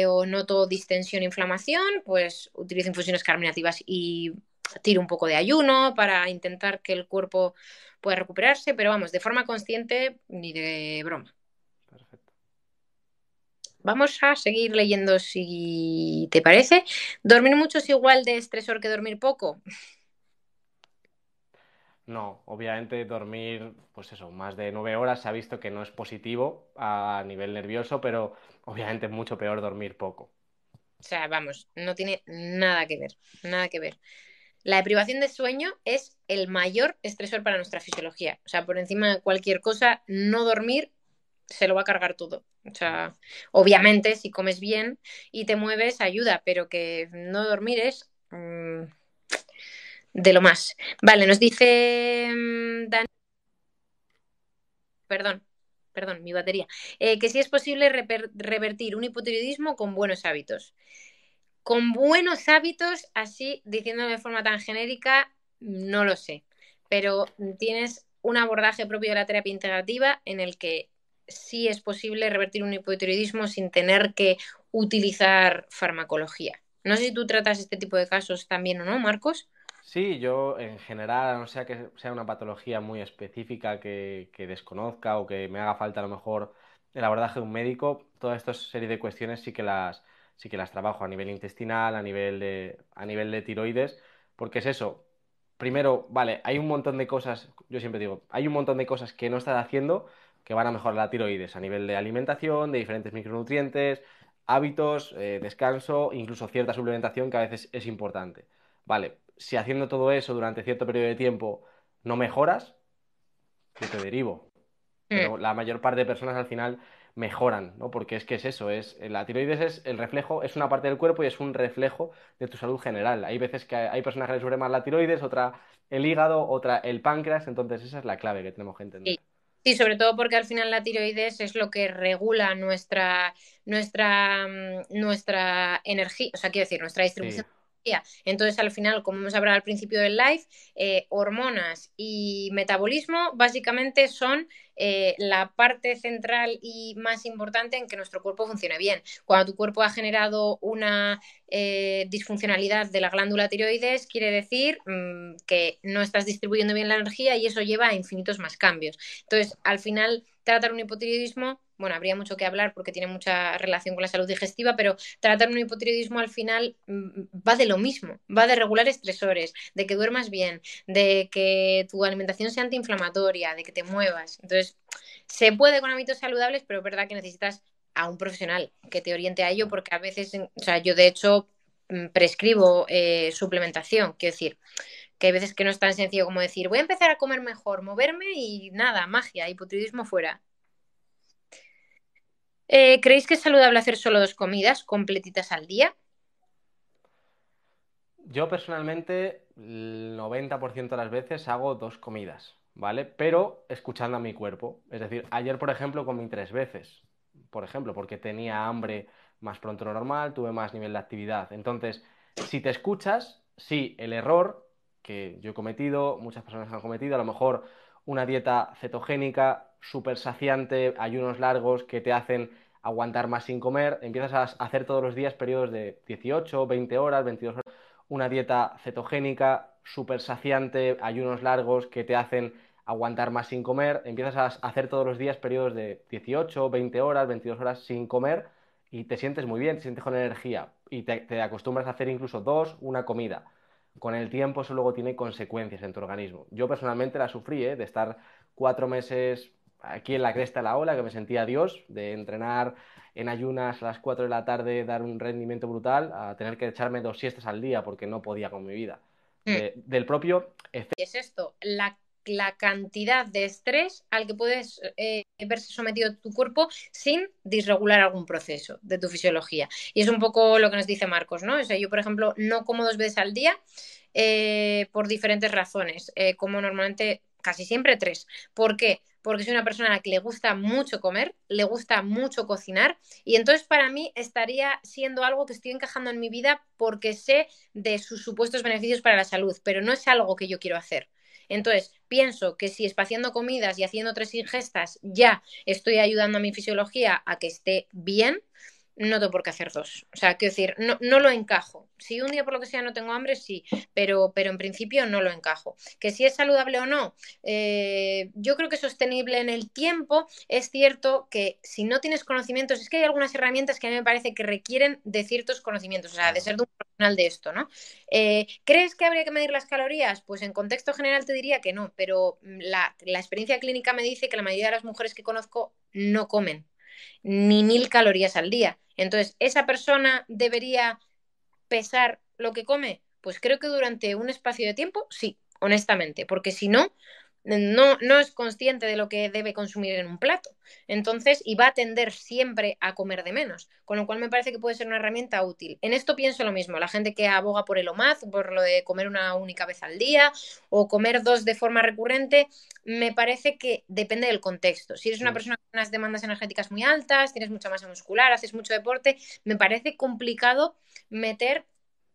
o noto distensión, inflamación, pues utilizo infusiones carminativas y tiro un poco de ayuno para intentar que el cuerpo pueda recuperarse. Pero vamos, de forma consciente ni de broma. Perfecto. Vamos a seguir leyendo si te parece. ¿Dormir mucho es igual de estresor que dormir poco? No, obviamente dormir, pues eso, más de 9 horas se ha visto que no es positivo a nivel nervioso, pero obviamente es mucho peor dormir poco. O sea, vamos, no tiene nada que ver, nada que ver. La deprivación de sueño es el mayor estresor para nuestra fisiología. O sea, por encima de cualquier cosa, no dormir se lo va a cargar todo. O sea, obviamente, si comes bien y te mueves, ayuda, pero que no dormir es de lo más. Vale, nos dice Dani, perdón, perdón, mi batería, que si es posible revertir un hipotiroidismo con buenos hábitos. Con buenos hábitos, así diciéndolo de forma tan genérica, no lo sé, pero tienes un abordaje propio de la terapia integrativa en el que sí es posible revertir un hipotiroidismo sin tener que utilizar farmacología. No sé si tú tratas este tipo de casos también o no, Marcos. Sí, yo en general, a no sea que sea una patología muy específica que desconozca o que me haga falta a lo mejor el abordaje de un médico, toda esta serie de cuestiones sí que las trabajo a nivel intestinal, a nivel de tiroides, porque es eso. Primero, vale, hay un montón de cosas, yo siempre digo, hay un montón de cosas que no estás haciendo que van a mejorar la tiroides a nivel de alimentación, de diferentes micronutrientes, hábitos, descanso, incluso cierta suplementación que a veces es importante. Vale, si haciendo todo eso durante cierto periodo de tiempo no mejoras, yo te derivo. Mm, Pero la mayor parte de personas al final mejoran, ¿no? Porque es que es eso, la tiroides es el reflejo, es una parte del cuerpo y es un reflejo de tu salud general. Hay veces que hay personas que les sufre más la tiroides, otra el hígado, otra el páncreas, entonces esa es la clave que tenemos que entender. sí. Sí, sobre todo porque al final la tiroides es lo que regula nuestra energía, o sea, quiero decir, nuestra Sí, distribución de energía. Entonces, al final, como hemos hablado al principio del live, hormonas y metabolismo básicamente son la parte central y más importante en que nuestro cuerpo funcione bien. Cuando tu cuerpo ha generado una disfuncionalidad de la glándula tiroides, quiere decir que no estás distribuyendo bien la energía y eso lleva a infinitos más cambios. Entonces, al final, tratar un hipotiroidismo, bueno, habría mucho que hablar porque tiene mucha relación con la salud digestiva, pero tratar un hipotiroidismo al final va de lo mismo, va de regular estresores, de que duermas bien, de que tu alimentación sea antiinflamatoria, de que te muevas. Entonces, se puede con hábitos saludables, pero es verdad que necesitas a un profesional que te oriente a ello, claro. porque a veces, o sea, yo de hecho prescribo suplementación, quiero decir, que hay veces que no es tan sencillo como decir, voy a empezar a comer mejor, moverme y nada, magia, hipotiroidismo fuera. ¿Creéis que es saludable hacer solo 2 comidas completitas al día? Yo personalmente el 90% de las veces hago 2 comidas, ¿vale? Pero escuchando a mi cuerpo. Es decir, ayer, por ejemplo, comí 3 veces, por ejemplo, porque tenía hambre más pronto de lo normal, tuve más nivel de actividad. Entonces, si te escuchas, sí, el error que yo he cometido, muchas personas han cometido, a lo mejor una dieta cetogénica, súper saciante, ayunos largos que te hacen aguantar más sin comer, empiezas a hacer todos los días periodos de 18, 20 horas, 22 horas, una dieta cetogénica, súper saciante, ayunos largos que te hacen aguantar más sin comer, empiezas a hacer todos los días periodos de 18, 20 horas, 22 horas sin comer y te sientes muy bien, te sientes con energía y te acostumbras a hacer incluso dos, una comida. Con el tiempo eso luego tiene consecuencias en tu organismo. Yo personalmente la sufrí, de estar 4 meses aquí en la cresta de la ola, que me sentía Dios, de entrenar en ayunas a las 4 de la tarde, dar un rendimiento brutal, a tener que echarme 2 siestas al día porque no podía con mi vida. Mm. Del propio efecto. Es esto, la cantidad de estrés al que puedes verse sometido tu cuerpo sin disregular algún proceso de tu fisiología. Y es un poco lo que nos dice Marcos, ¿no? O sea, yo, por ejemplo, no como 2 veces al día por diferentes razones, como normalmente casi siempre tres. ¿Por qué? Porque soy una persona a la que le gusta mucho comer, le gusta mucho cocinar y entonces para mí estaría siendo algo que estoy encajando en mi vida porque sé de sus supuestos beneficios para la salud, pero no es algo que yo quiero hacer. Entonces, pienso que si espaciando comidas y haciendo 3 ingestas ya estoy ayudando a mi fisiología a que esté bien, no tengo por qué hacer dos. O sea, quiero decir, no lo encajo. Si un día por lo que sea no tengo hambre, sí, pero en principio no lo encajo. Que si es saludable o no, yo creo que es sostenible en el tiempo. Es cierto que si no tienes conocimientos, es que hay algunas herramientas que a mí me parece que requieren de ciertos conocimientos, o sea, de Claro. ser de un profesional de esto, ¿no? ¿Crees que habría que medir las calorías? Pues en contexto general te diría que no, pero la experiencia clínica me dice que la mayoría de las mujeres que conozco no comen ni 1.000 calorías al día. Entonces, ¿esa persona debería pesar lo que come? Pues creo que durante un espacio de tiempo, sí, honestamente, porque si no, no es consciente de lo que debe consumir en un plato. Entonces, y va a tender siempre a comer de menos, con lo cual me parece que puede ser una herramienta útil. En esto pienso lo mismo, la gente que aboga por el OMAD, por lo de comer una única vez al día o comer dos de forma recurrente, me parece que depende del contexto. Si eres una Mm. persona con unas demandas energéticas muy altas, tienes mucha masa muscular, haces mucho deporte, me parece complicado meter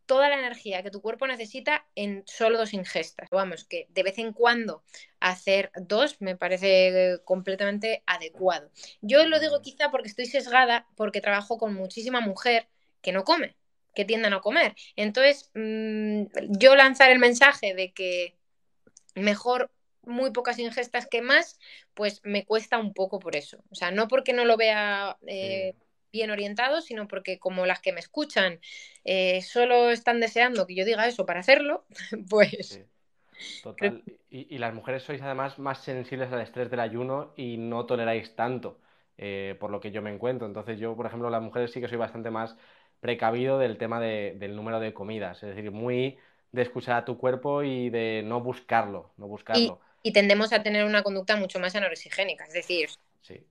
toda la energía que tu cuerpo necesita en solo 2 ingestas. Vamos, que de vez en cuando hacer dos me parece completamente adecuado. Yo lo Muy digo bien. quizá porque estoy sesgada, porque trabajo con muchísima mujer que no come, que tiende a no comer. Entonces, yo lanzar el mensaje de que mejor muy pocas ingestas que más, pues me cuesta un poco por eso. O sea, no porque no lo vea Sí, bien orientado, sino porque como las que me escuchan solo están deseando que yo diga eso para hacerlo, pues sí. creo Total. Y las mujeres sois además más sensibles al estrés del ayuno y no toleráis tanto, por lo que yo me encuentro. Entonces yo, por ejemplo, las mujeres sí que soy bastante más precavido del tema del número de comidas. Es decir, muy de escuchar a tu cuerpo y de no buscarlo, no y, buscarlo. y tendemos a tener una conducta mucho más anorexigénica, es decir, Sí,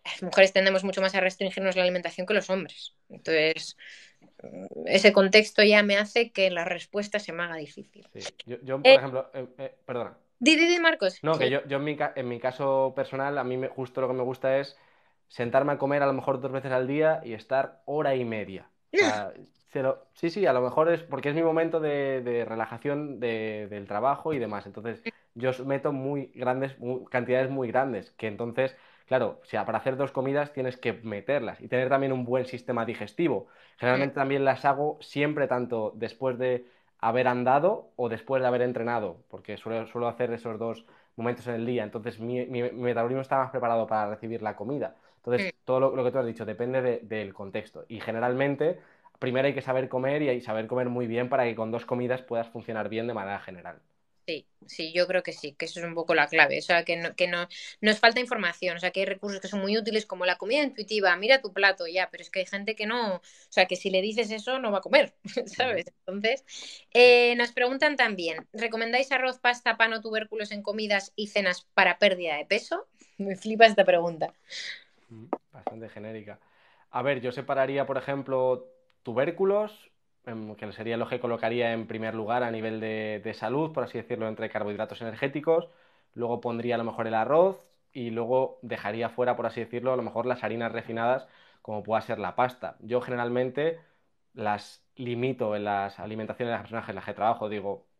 las mujeres tendemos mucho más a restringirnos la alimentación que los hombres. Entonces, ese contexto ya me hace que la respuesta se me haga difícil. sí. Yo, por Eh, ejemplo, perdona. Marcos. No, que Sí. yo en mi caso personal, a mí justo lo que me gusta es sentarme a comer a lo mejor 2 veces al día y estar hora y media. O sea, sí, sí, a lo mejor es porque es mi momento de relajación del trabajo y demás. Entonces, yo meto muy grandes, cantidades muy grandes, que entonces, claro, o sea, para hacer dos comidas tienes que meterlas y tener también un buen sistema digestivo. Generalmente también las hago siempre tanto después de haber andado o después de haber entrenado, porque suelo hacer esos dos momentos en el día. Entonces mi metabolismo está más preparado para recibir la comida. Entonces, todo lo que tú has dicho depende del contexto. Y generalmente, primero hay que saber comer y hay que saber comer muy bien para que con dos comidas puedas funcionar bien de manera general. Sí, sí, yo creo que sí, que eso es un poco la clave. O sea, que no nos falta información. O sea, que hay recursos que son muy útiles como la comida intuitiva, mira tu plato, ya, pero es que hay gente que no, o sea, que si le dices eso no va a comer, Ujú. ¿sabes? Entonces, Sí. nos preguntan también, ¿recomendáis arroz, pasta, pan o tubérculos en comidas y cenas para pérdida de peso? Me flipa esta pregunta. Bastante genérica. A ver, yo separaría, por ejemplo, tubérculos, que sería lo que colocaría en primer lugar a nivel de salud, por así decirlo, entre carbohidratos energéticos. Luego pondría a lo mejor el arroz y luego dejaría fuera, por así decirlo, a lo mejor las harinas refinadas, como pueda ser la pasta. Yo generalmente las limito en las alimentaciones de las personas en las que trabajo.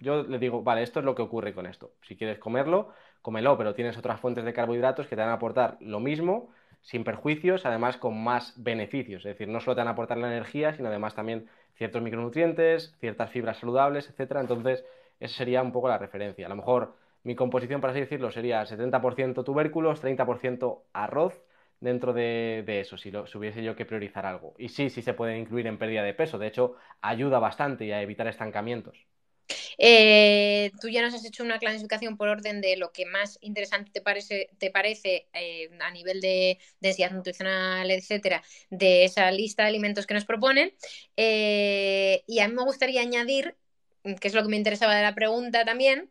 Yo le digo, vale, esto es lo que ocurre con esto. Si quieres comerlo, cómelo, pero tienes otras fuentes de carbohidratos que te van a aportar lo mismo, sin perjuicios, además con más beneficios. Es decir, no solo te van a aportar la energía, sino además también ciertos micronutrientes, ciertas fibras saludables, etcétera. Entonces, esa sería un poco la referencia. A lo mejor mi composición, por así decirlo, sería 70% tubérculos, 30% arroz dentro de eso, si hubiese yo que priorizar algo. Y sí, sí se puede incluir en pérdida de peso, de hecho, ayuda bastante y a evitar estancamientos. Tú ya nos has hecho una clasificación por orden de lo que más interesante te parece a nivel de densidad nutricional, etcétera, de esa lista de alimentos que nos proponen. Y a mí me gustaría añadir, que es lo que me interesaba de la pregunta también,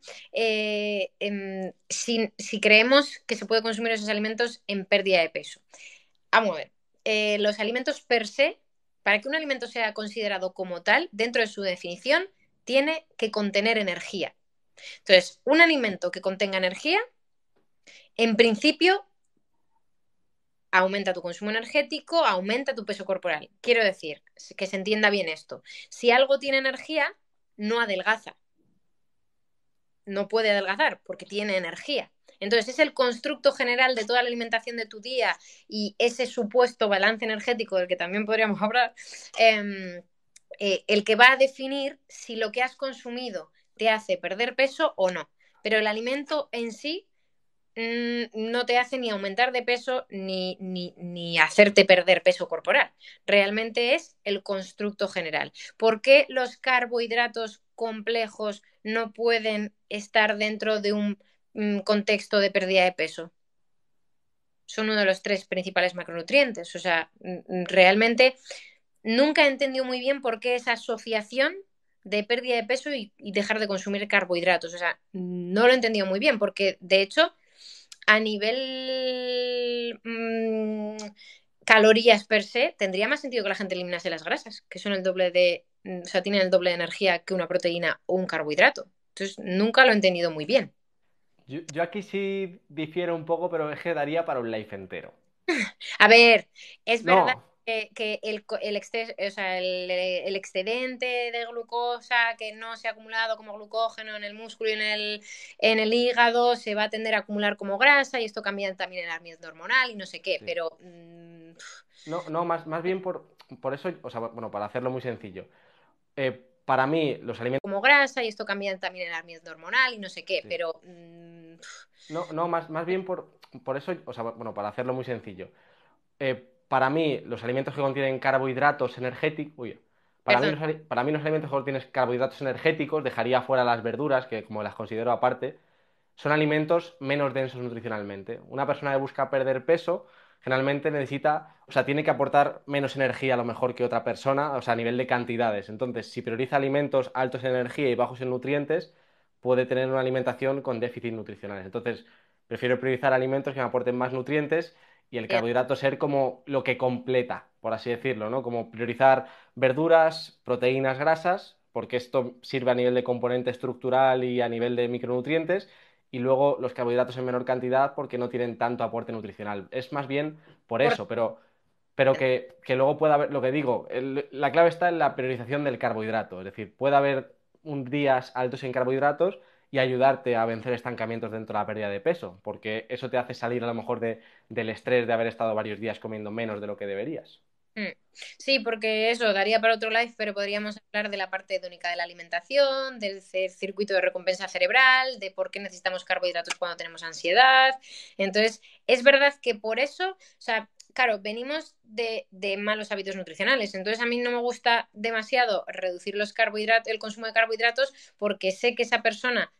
si creemos que se puede consumir esos alimentos en pérdida de peso. Vamos a ver, los alimentos per se, para que un alimento sea considerado como tal, dentro de su definición, tiene que contener energía. Entonces, un alimento que contenga energía, en principio, aumenta tu consumo energético, aumenta tu peso corporal. Quiero decir, que se entienda bien esto. Si algo tiene energía, no adelgaza. No puede adelgazar porque tiene energía. Entonces, es el constructo general de toda la alimentación de tu día y ese supuesto balance energético del que también podríamos hablar, el que va a definir si lo que has consumido te hace perder peso o no. Pero el alimento en sí no te hace ni aumentar de peso ni hacerte perder peso corporal. Realmente es el constructo general. ¿Por qué los carbohidratos complejos no pueden estar dentro de un contexto de pérdida de peso? Son uno de los tres principales macronutrientes. O sea, realmente nunca he entendido muy bien por qué esa asociación de pérdida de peso y dejar de consumir carbohidratos. O sea, no lo he entendido muy bien porque, de hecho, a nivel calorías per se, tendría más sentido que la gente eliminase las grasas, que son el doble o sea, tienen el doble de energía que una proteína o un carbohidrato. Entonces, nunca lo he entendido muy bien. Yo aquí sí difiero un poco, pero es que daría para un life entero. A ver, es verdad No, que o sea, el excedente de glucosa que no se ha acumulado como glucógeno en el músculo y en el hígado se va a tender a acumular como grasa y esto cambia también el ambiente hormonal y no sé qué, sí. pero No, no, más bien por eso, o sea, bueno, para hacerlo muy sencillo. Para mí, los alimentos. como grasa y esto cambia también el ambiente hormonal y no sé qué, Sí. pero No, no, más bien por eso, o sea, bueno, para hacerlo muy sencillo. Para mí, los alimentos que contienen carbohidratos energéticos. Uy, perdón. para mí los alimentos que contienen carbohidratos energéticos, dejaría fuera las verduras, que como las considero aparte, son alimentos menos densos nutricionalmente. Una persona que busca perder peso generalmente necesita, o sea, tiene que aportar menos energía a lo mejor que otra persona, o sea, a nivel de cantidades. Entonces, si prioriza alimentos altos en energía y bajos en nutrientes, puede tener una alimentación con déficit nutricional. Entonces, prefiero priorizar alimentos que me aporten más nutrientes y el carbohidrato ser como lo que completa, por así decirlo, ¿no? Como priorizar verduras, proteínas, grasas, porque esto sirve a nivel de componente estructural y a nivel de micronutrientes, y luego los carbohidratos en menor cantidad porque no tienen tanto aporte nutricional. Es más bien por Por- eso, pero que luego pueda haber, lo que digo, la clave está en la priorización del carbohidrato, es decir, puede haber un días altos en carbohidratos y ayudarte a vencer estancamientos dentro de la pérdida de peso, porque eso te hace salir a lo mejor del estrés de haber estado varios días comiendo menos de lo que deberías. Mm. Sí, porque eso daría para otro live, pero podríamos hablar de la parte hedónica de la alimentación, del circuito de recompensa cerebral, de por qué necesitamos carbohidratos cuando tenemos ansiedad. Entonces, es verdad que por eso, o sea, claro, venimos de malos hábitos nutricionales. Entonces, a mí no me gusta demasiado reducir los carbohidratos, el consumo de carbohidratos, porque sé que esa persona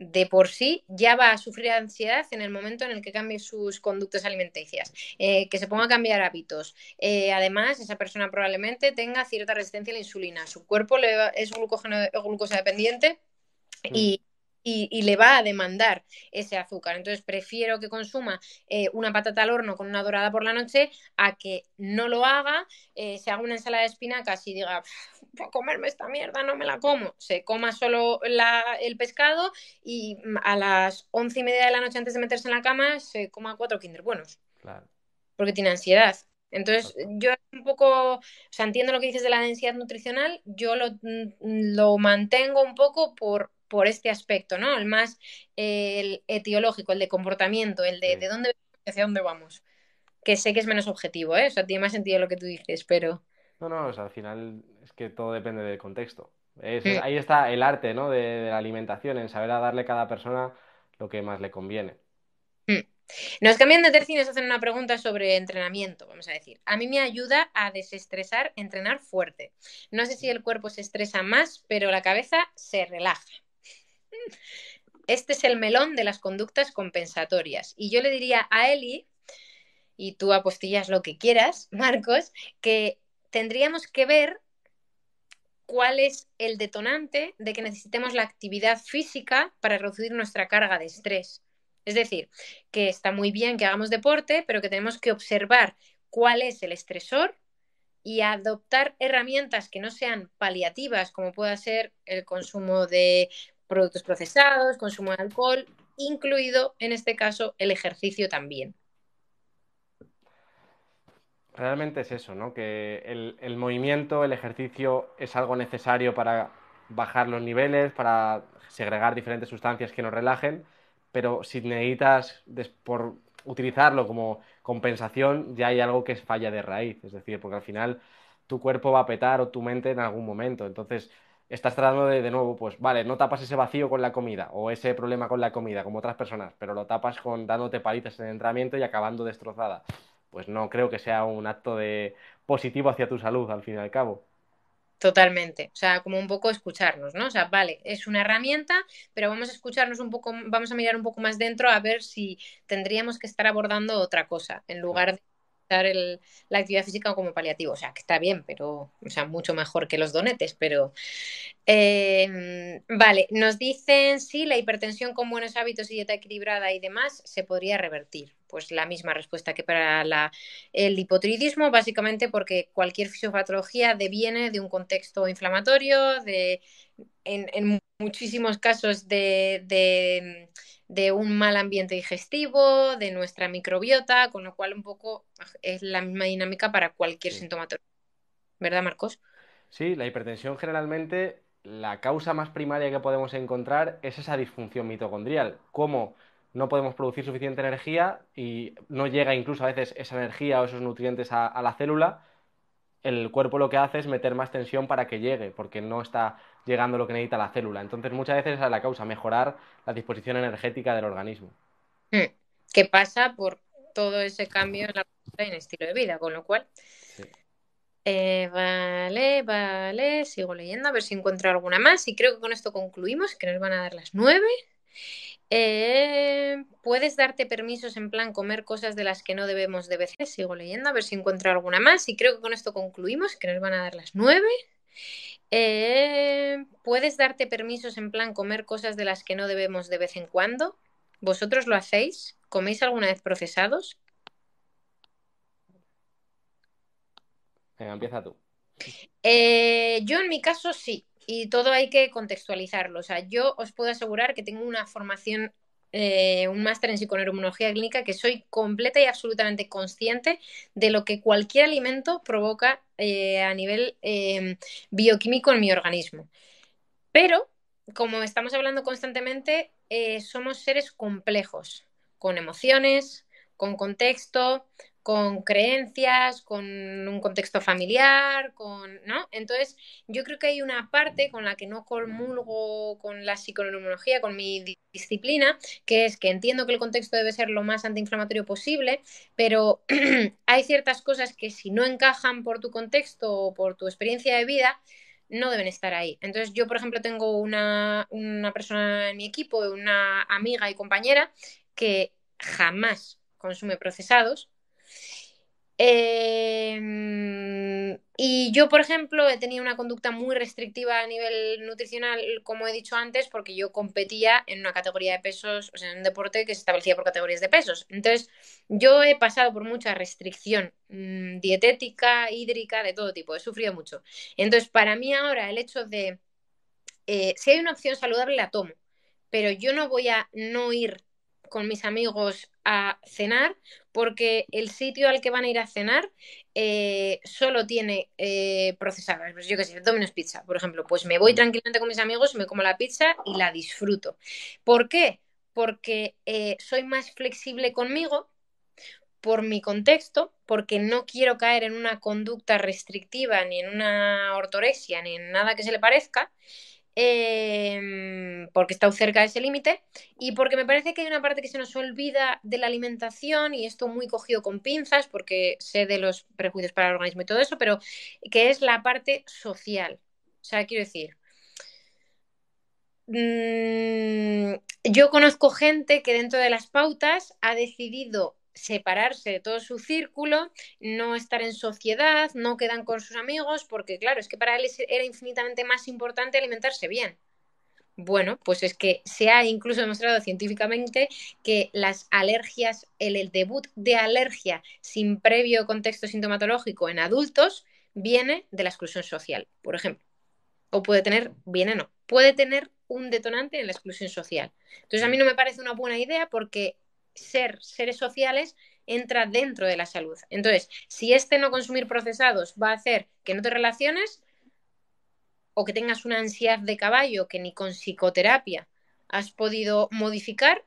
de por sí ya va a sufrir ansiedad en el momento en el que cambie sus conductas alimenticias, que se ponga a cambiar hábitos. Además, esa persona probablemente tenga cierta resistencia a la insulina. Su cuerpo es glucosa dependiente Mm. y, y le va a demandar ese azúcar. Entonces prefiero que consuma una patata al horno con una dorada por la noche a que no lo haga, se haga una ensalada de espinacas y diga, voy a comerme esta mierda, no me la como. Se coma solo el pescado y a las 11:30 de la noche antes de meterse en la cama se coma 4 Kinder Buenos, Claro. porque tiene ansiedad. Entonces, Exacto. yo un poco, o sea, entiendo lo que dices de la densidad nutricional, yo lo mantengo un poco por este aspecto, ¿no? El más el etiológico, el de comportamiento, el de Sí. dónde venimos y hacia dónde vamos. Que sé que es menos objetivo, ¿eh? O sea, tiene más sentido lo que tú dices, pero... No, no, o sea, al final es que todo depende del contexto. Eso Mm, ahí está el arte, ¿no? De la alimentación, en saber a darle a cada persona lo que más le conviene. mm. Nos cambian de tercio y nos hacen una pregunta sobre entrenamiento, vamos a decir. A mí me ayuda a desestresar entrenar fuerte. No sé si el cuerpo se estresa más, pero la cabeza se relaja. Este es el melón de las conductas compensatorias. Y yo le diría a Eli, y tú apostillas lo que quieras, Marcos, que tendríamos que ver cuál es el detonante de que necesitemos la actividad física para reducir nuestra carga de estrés. Es decir, que está muy bien que hagamos deporte, pero que tenemos que observar cuál es el estresor y adoptar herramientas que no sean paliativas, como pueda ser el consumo de productos procesados, consumo de alcohol, incluido en este caso el ejercicio también. Realmente es eso, ¿no? Que el movimiento, el ejercicio es algo necesario para bajar los niveles, para segregar diferentes sustancias que nos relajen, pero si necesitas por utilizarlo como compensación, ya hay algo que es falla de raíz, es decir, porque al final tu cuerpo va a petar o tu mente en algún momento, entonces estás tratando de nuevo, pues vale, no tapas ese vacío con la comida o ese problema con la comida como otras personas, pero lo tapas con dándote palitas en el entrenamiento y acabando destrozada, pues no creo que sea un acto de positivo hacia tu salud, al fin y al cabo. Totalmente, o sea, como un poco escucharnos, ¿no? O sea, vale, es una herramienta, pero vamos a escucharnos un poco, vamos a mirar un poco más dentro a ver si tendríamos que estar abordando otra cosa en Claro. lugar de usar la actividad física como paliativo. O sea, que está bien, pero, o sea, mucho mejor que los donetes, pero vale, nos dicen si la hipertensión con buenos hábitos y dieta equilibrada y demás se podría revertir. Pues la misma respuesta que para el hipotiroidismo, básicamente porque cualquier fisiopatología deviene de un contexto inflamatorio, en muchísimos casos de un mal ambiente digestivo, de nuestra microbiota, con lo cual un poco es la misma dinámica para cualquier Sí. sintomatología. ¿Verdad, Marcos? Sí, la hipertensión generalmente, la causa más primaria que podemos encontrar es esa disfunción mitocondrial. Cómo no podemos producir suficiente energía y no llega incluso a veces esa energía o esos nutrientes a la célula, el cuerpo lo que hace es meter más tensión para que llegue, porque no está llegando lo que necesita la célula. Entonces, muchas veces esa es la causa, mejorar la disposición energética del organismo. Mm. Que pasa por todo ese cambio en la conducta y en el estilo de vida, con lo cual. Sí. Vale, vale, sigo leyendo a ver si encuentro alguna más y creo que con esto concluimos, que nos van a dar las 9. Puedes darte permisos en plan comer cosas de las que no debemos de veces. Sigo leyendo a ver si encuentro alguna más y creo que con esto concluimos, que nos van a dar las 9. Puedes darte permisos en plan comer cosas de las que no debemos de vez en cuando. ¿Vosotros lo hacéis? ¿Coméis alguna vez procesados? Venga, empieza tú. Yo en mi caso sí, y todo hay que contextualizarlo. O sea, yo os puedo asegurar que tengo una formación, un máster en psiconeuroinmunología clínica, que soy completa y absolutamente consciente de lo que cualquier alimento provoca a nivel bioquímico en mi organismo. Pero, como estamos hablando constantemente, somos seres complejos, con emociones, con contexto, con creencias, con un contexto familiar, ¿no? Entonces, yo creo que hay una parte con la que no comulgo con la psiconeurología, con mi disciplina, que es que entiendo que el contexto debe ser lo más antiinflamatorio posible, pero hay ciertas cosas que si no encajan por tu contexto o por tu experiencia de vida, no deben estar ahí. Entonces, yo, por ejemplo, tengo una persona en mi equipo, una amiga y compañera, que jamás consume procesados. Y yo, por ejemplo, he tenido una conducta muy restrictiva a nivel nutricional, como he dicho antes, porque yo competía en una categoría de pesos, o sea, en un deporte que se establecía por categorías de pesos. Entonces, yo he pasado por mucha restricción dietética, hídrica, de todo tipo, he sufrido mucho. Entonces, para mí ahora el hecho de, si hay una opción saludable, la tomo, pero yo no voy a no ir con mis amigos a cenar porque el sitio al que van a ir a cenar solo tiene procesadas. Pues yo qué sé, Domino's Pizza, por ejemplo. Pues me voy Mm. tranquilamente con mis amigos, me como la pizza y la disfruto. ¿Por qué? Porque soy más flexible conmigo por mi contexto, porque no quiero caer en una conducta restrictiva, ni en una ortorexia, ni en nada que se le parezca, porque he estado cerca de ese límite, y porque me parece que hay una parte que se nos olvida de la alimentación, y esto muy cogido con pinzas, porque sé de los prejuicios para el organismo y todo eso, pero que es la parte social. O sea, quiero decir, yo conozco gente que dentro de las pautas ha decidido separarse de todo su círculo, no estar en sociedad, no quedan con sus amigos, porque claro, es que para él era infinitamente más importante alimentarse bien. Bueno, pues es que se ha incluso demostrado científicamente que las alergias, el debut de alergia sin previo contexto sintomatológico en adultos viene de la exclusión social, por ejemplo. O puede tener, viene no, puede tener un detonante en la exclusión social. Entonces a mí Mm. no me parece una buena idea porque ser seres sociales entra dentro de la salud. Entonces, si este no consumir procesados va a hacer que no te relaciones o que tengas una ansiedad de caballo que ni con psicoterapia has podido modificar,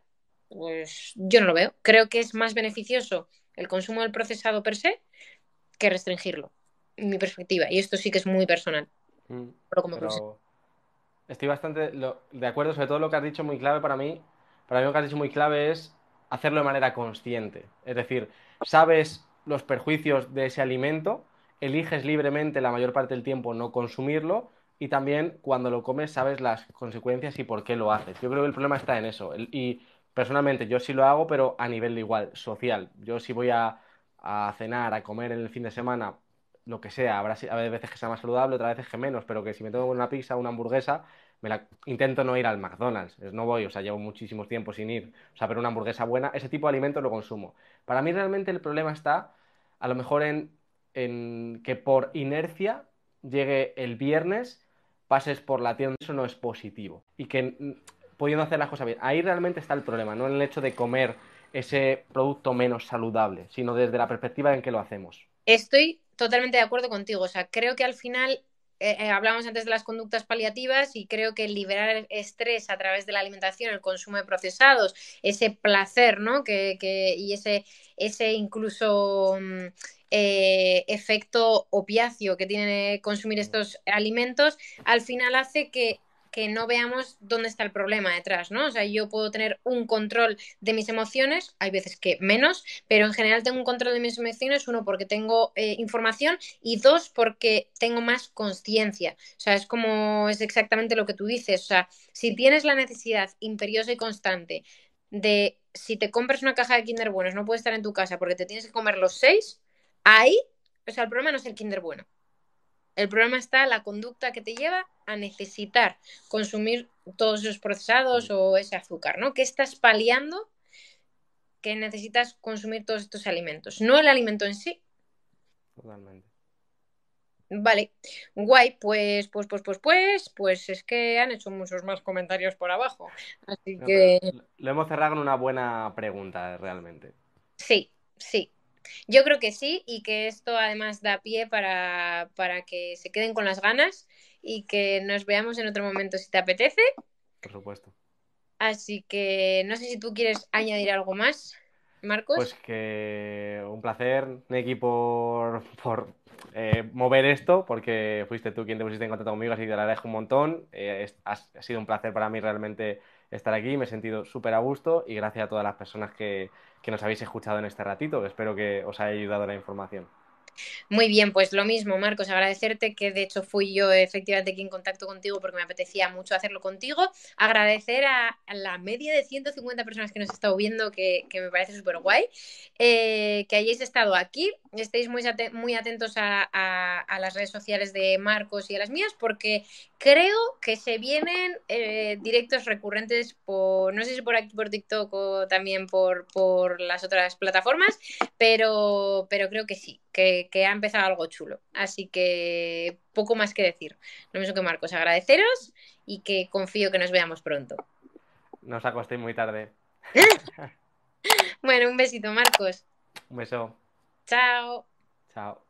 pues yo no lo veo. Creo que es más beneficioso el consumo del procesado per se que restringirlo, en mi perspectiva. Y esto sí que es muy personal, Mm. pero como consejo. Pero estoy bastante de acuerdo, sobre todo lo que has dicho muy clave para mí lo que has dicho muy clave es hacerlo de manera consciente. Es decir, sabes los perjuicios de ese alimento, eliges libremente la mayor parte del tiempo no consumirlo y también cuando lo comes sabes las consecuencias y por qué lo haces. Yo creo que el problema está en eso. Y personalmente yo sí lo hago, pero a nivel de igual, social. Yo sí voy a cenar, a comer en el fin de semana, lo que sea, habrá veces que sea más saludable, otras veces que menos, pero que si me tengo una pizza o una hamburguesa intento no ir al McDonald's, no voy, o sea, llevo muchísimos tiempos sin ir, o sea, pero una hamburguesa buena, ese tipo de alimentos lo consumo. Para mí realmente el problema está a lo mejor en que por inercia llegue el viernes, pases por la tienda, eso no es positivo. Y que pudiendo hacer las cosas bien, ahí realmente está el problema, no en el hecho de comer ese producto menos saludable, sino desde la perspectiva en que lo hacemos. Estoy totalmente de acuerdo contigo. O sea, creo que al final hablábamos antes de las conductas paliativas y creo que liberar el estrés a través de la alimentación, el consumo de procesados, ese placer, ¿no? Y ese incluso efecto opiáceo que tiene consumir estos alimentos, al final hace que no veamos dónde está el problema detrás, ¿no? O sea, yo puedo tener un control de mis emociones, hay veces que menos, pero en general tengo un control de mis emociones, uno porque tengo información y dos porque tengo más conciencia. O sea, es exactamente lo que tú dices. O sea, si tienes la necesidad imperiosa y constante de si te compras una caja de Kinder Buenos, no puedes estar en tu casa porque te tienes que comer los seis, ahí, o sea, el problema no es el Kinder Bueno. El problema está en la conducta que te lleva a necesitar consumir todos esos procesados o ese azúcar, ¿no? ¿Qué estás paliando que necesitas consumir todos estos alimentos? No el alimento en sí. Totalmente. Vale, guay, pues es que han hecho muchos más comentarios por abajo. Así No, pero que lo hemos cerrado con una buena pregunta, realmente. sí, sí. Yo creo que sí y que esto además da pie para que se queden con las ganas y que nos veamos en otro momento si te apetece. Por supuesto. Así que no sé si tú quieres añadir algo más, Pues Marcos. que un placer, Neki, por mover esto, porque fuiste tú quien te pusiste en contacto conmigo, así que te lo agradezco un montón. Ha sido un placer para mí realmente estar aquí, me he sentido súper a gusto y gracias a todas las personas que nos habéis escuchado en este ratito, que espero que os haya ayudado la información. Muy bien, pues lo mismo, Marcos, agradecerte que de hecho fui yo efectivamente quien contacto contigo porque me apetecía mucho hacerlo contigo. Agradecer a la media de 150 personas que nos han estado viendo, que me parece súper guay, que hayáis estado aquí, estéis muy atentos a las redes sociales de Marcos y a las mías porque creo que se vienen directos recurrentes por, no sé si por aquí por TikTok o también por las otras plataformas, pero creo que sí, que ha empezado algo chulo. Así que poco más que decir. Lo mismo que Marcos, agradeceros y que confío que nos veamos pronto. No os acostéis muy tarde. Bueno, un besito, Marcos. Un beso. Chao. Chao.